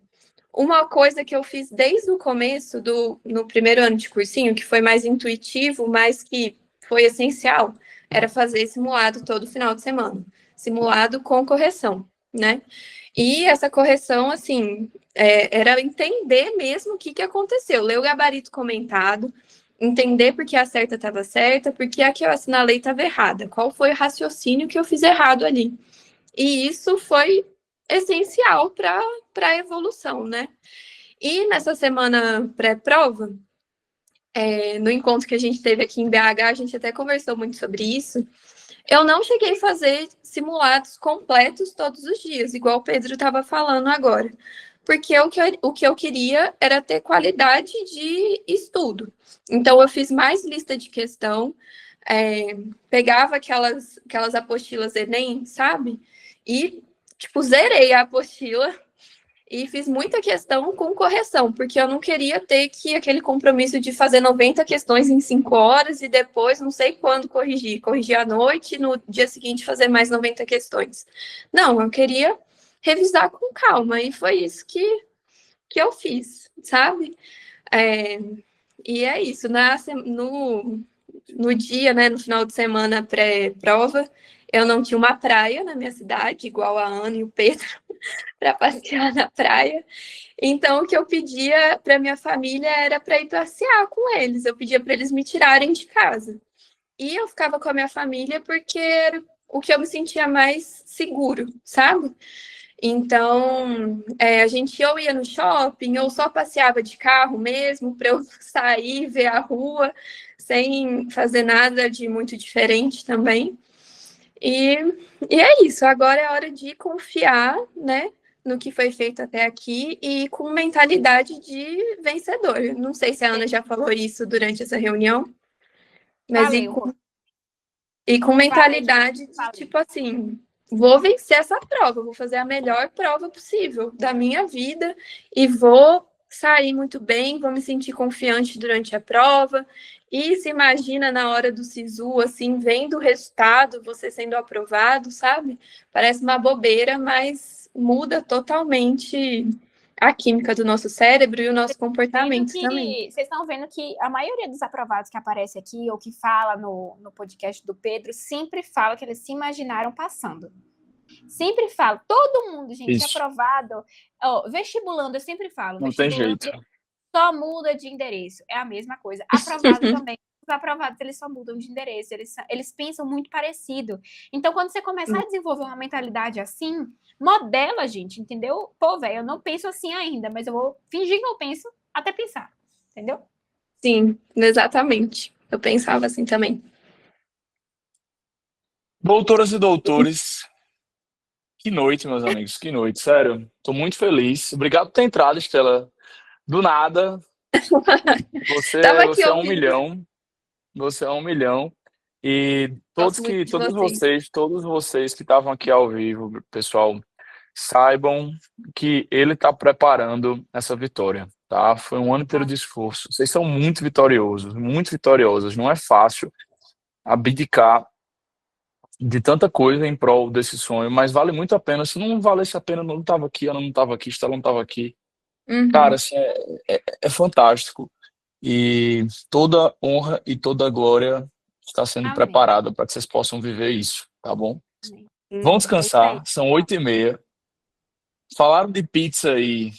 Uma coisa que eu fiz desde o começo, no primeiro ano de cursinho, que foi mais intuitivo, mas que foi essencial, era fazer simulado todo final de semana. Simulado com correção, né? E essa correção, assim, era entender mesmo o que aconteceu. Ler o gabarito comentado, entender por que a certa estava certa, por que a que eu assinalei estava errada. Qual foi o raciocínio que eu fiz errado ali. E isso foi essencial para a evolução, né? E nessa semana pré-prova, no encontro que a gente teve aqui em BH, a gente até conversou muito sobre isso. Eu não cheguei a fazer simulados completos todos os dias, igual o Pedro estava falando agora. Porque o que eu queria era ter qualidade de estudo. Então, eu fiz mais lista de questão, pegava aquelas apostilas Enem, sabe? E, tipo, zerei a apostila e fiz muita questão com correção, porque eu não queria ter aquele compromisso de fazer 90 questões em 5 horas e depois não sei quando corrigir. Corrigir à noite e no dia seguinte fazer mais 90 questões. Não, eu queria revisar com calma e foi isso que eu fiz, sabe? E é isso. No dia, né, no final de semana pré-prova, eu não tinha uma praia na minha cidade, igual a Ana e o Pedro, para passear na praia. Então, o que eu pedia para minha família era para ir passear com eles. Eu pedia para eles me tirarem de casa. E eu ficava com a minha família porque era o que eu me sentia mais seguro, sabe? Então, a gente ou ia no shopping ou só passeava de carro mesmo para eu sair, ver a rua, sem fazer nada de muito diferente também. E é isso. Agora é hora de confiar, né, no que foi feito até aqui e com mentalidade de vencedor. Não sei se a Ana já falou isso durante essa reunião, mas com mentalidade de tipo assim, vou vencer essa prova, vou fazer a melhor prova possível da minha vida e vou sair muito bem, vou me sentir confiante durante a prova. E se imagina na hora do SISU, assim, vendo o resultado, você sendo aprovado, sabe? Parece uma bobeira, mas muda totalmente a química do nosso cérebro e o nosso Vendo comportamento que- também. Vocês estão vendo que a maioria dos aprovados que aparece aqui, ou que fala no podcast do Pedro, sempre fala que eles se imaginaram passando. Sempre falo. Todo mundo, gente, Isso. aprovado. Ó, vestibulando, eu sempre falo. Não tem Vestibulando jeito. só muda de endereço. É a mesma coisa. Aprovado também. Os aprovados, eles só mudam de endereço. Eles pensam muito parecido. Então, quando você começar a desenvolver uma mentalidade assim, modela, gente, entendeu? Pô, velho, eu não penso assim ainda, mas eu vou fingir que eu penso até pensar. Entendeu? Sim, exatamente. Eu pensava assim também. Doutoras e doutores, que noite, meus amigos, que noite, sério. Tô muito feliz. Obrigado por ter entrado, Estela. Do nada. Tava aqui Você é um ouvindo. milhão. Você é um milhão. E Gosto muito de vocês. todos vocês que estavam aqui ao vivo, pessoal, saibam que ele está preparando essa vitória, tá? Foi um ano inteiro de esforço. Vocês são muito vitoriosos, muito vitoriosos. Não é fácil abdicar de tanta coisa em prol desse sonho, mas vale muito a pena. Se não valesse a pena, eu não estava aqui, eu não estava aqui, Estela não estava aqui. Uhum. Cara, assim, é fantástico. E toda honra e toda glória está sendo Amém. preparada para que vocês possam viver isso, tá bom? Amém. Vão É descansar, isso são 8h30. Falaram de pizza aí.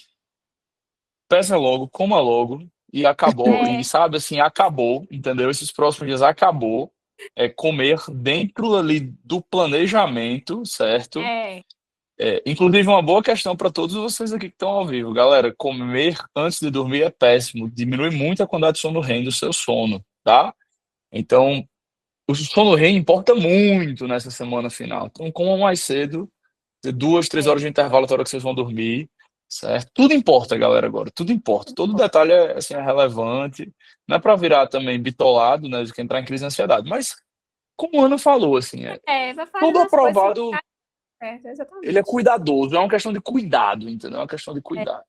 Peça logo, coma logo e acabou. É. E sabe assim, acabou, entendeu? Esses próximos dias acabou. É comer dentro ali do planejamento, certo? É. Inclusive, uma boa questão para todos vocês aqui que estão ao vivo. Galera, comer antes de dormir é péssimo. Diminui muito a quantidade de sono REM do seu sono, tá? Então, o sono REM importa muito nessa semana final. Então, comam mais cedo, 2, 3 horas de intervalo até a hora que vocês vão dormir, certo? Tudo importa, galera, agora. Tudo importa. Todo detalhe assim, é relevante. Não é para virar também bitolado, né? De que entrar em crise de ansiedade. Mas, como a Ana falou, assim, Vai fazendo todo as coisas aprovado, exatamente. ele é cuidadoso. É uma questão de cuidado, entendeu? É uma questão de cuidado.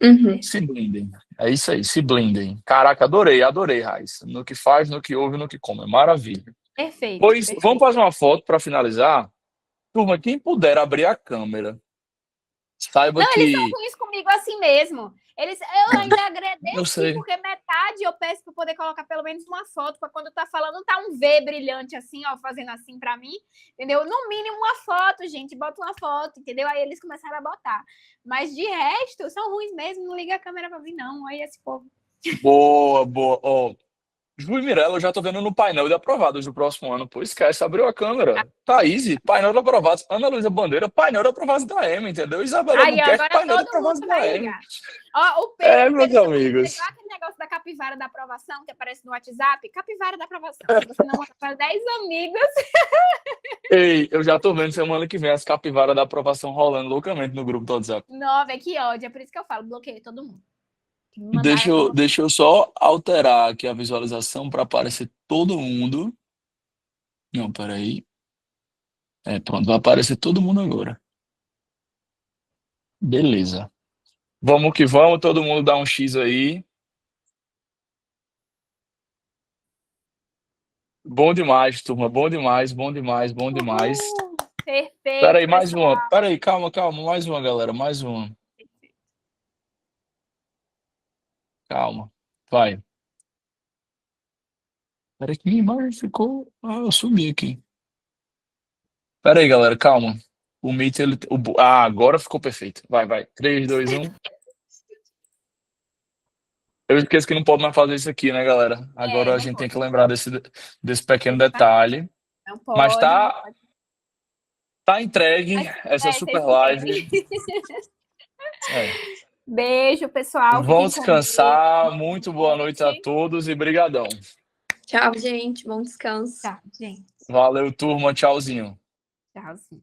Uhum. Se blindem. É isso aí, se blindem. Caraca, adorei, Raíssa. No que faz, no que ouve, no que come. Maravilha. Perfeito. Pois, perfeito. vamos fazer uma foto para finalizar? Turma, quem puder abrir a câmera, saiba Não, eles que... são ruins comigo assim mesmo. Eu ainda agradeço, Eu sei. porque metade eu peço para poder colocar pelo menos uma foto, para quando tá falando, tá um V brilhante assim, ó, fazendo assim para mim, entendeu? No mínimo uma foto, gente, bota uma foto, entendeu? Aí eles começaram a botar. Mas de resto, são ruins mesmo, não liga a câmera para mim, não. Aí esse povo. Boa. Ó, Ju e Mirella, eu já tô vendo no painel de aprovados do próximo ano. Pô, esquece, abriu a câmera. Thaís, painel de aprovados. Ana Luísa Bandeira, painel de aprovados da M, entendeu? Isabela Aí Buquerque, agora painel de todo mundo aprovados da vai M. ligar. Ó, o Pedro, Meus Pedro amigos. pegou aquele negócio da capivara da aprovação que aparece no WhatsApp. Capivara da aprovação. Você não manda para 10 amigos. Ei, eu já tô vendo semana que vem as capivaras da aprovação rolando loucamente no grupo do WhatsApp. Nove, que ódio. É por isso que eu falo, bloqueei todo mundo. Tem que mandar Deixa eu só alterar aqui a visualização para aparecer todo mundo. Não, peraí. Pronto, vai aparecer todo mundo agora. Beleza. Vamos que vamos, todo mundo dá um X aí. Bom demais, turma. Bom demais. Perfeito. Peraí, mais pessoal. uma. Peraí, calma. Mais uma, galera. Mais uma. Calma. Vai. Peraí que minha imagem ficou... eu subi aqui. Peraí, galera. Calma. O Meet, agora ficou perfeito. Vai. 3, 2, 1. Eu esqueço que não pode mais fazer isso aqui, né, galera? Agora a gente tem que lembrar desse pequeno detalhe. Não pode. Mas não tá pode. entregue essa super live. Beijo, pessoal. Vamos Fiquem com descansar. Deus. Muito boa noite a todos e brigadão. Tchau, gente. Bom descanso. Tchau, gente. Valeu, turma. Tchauzinho. Tchauzinho.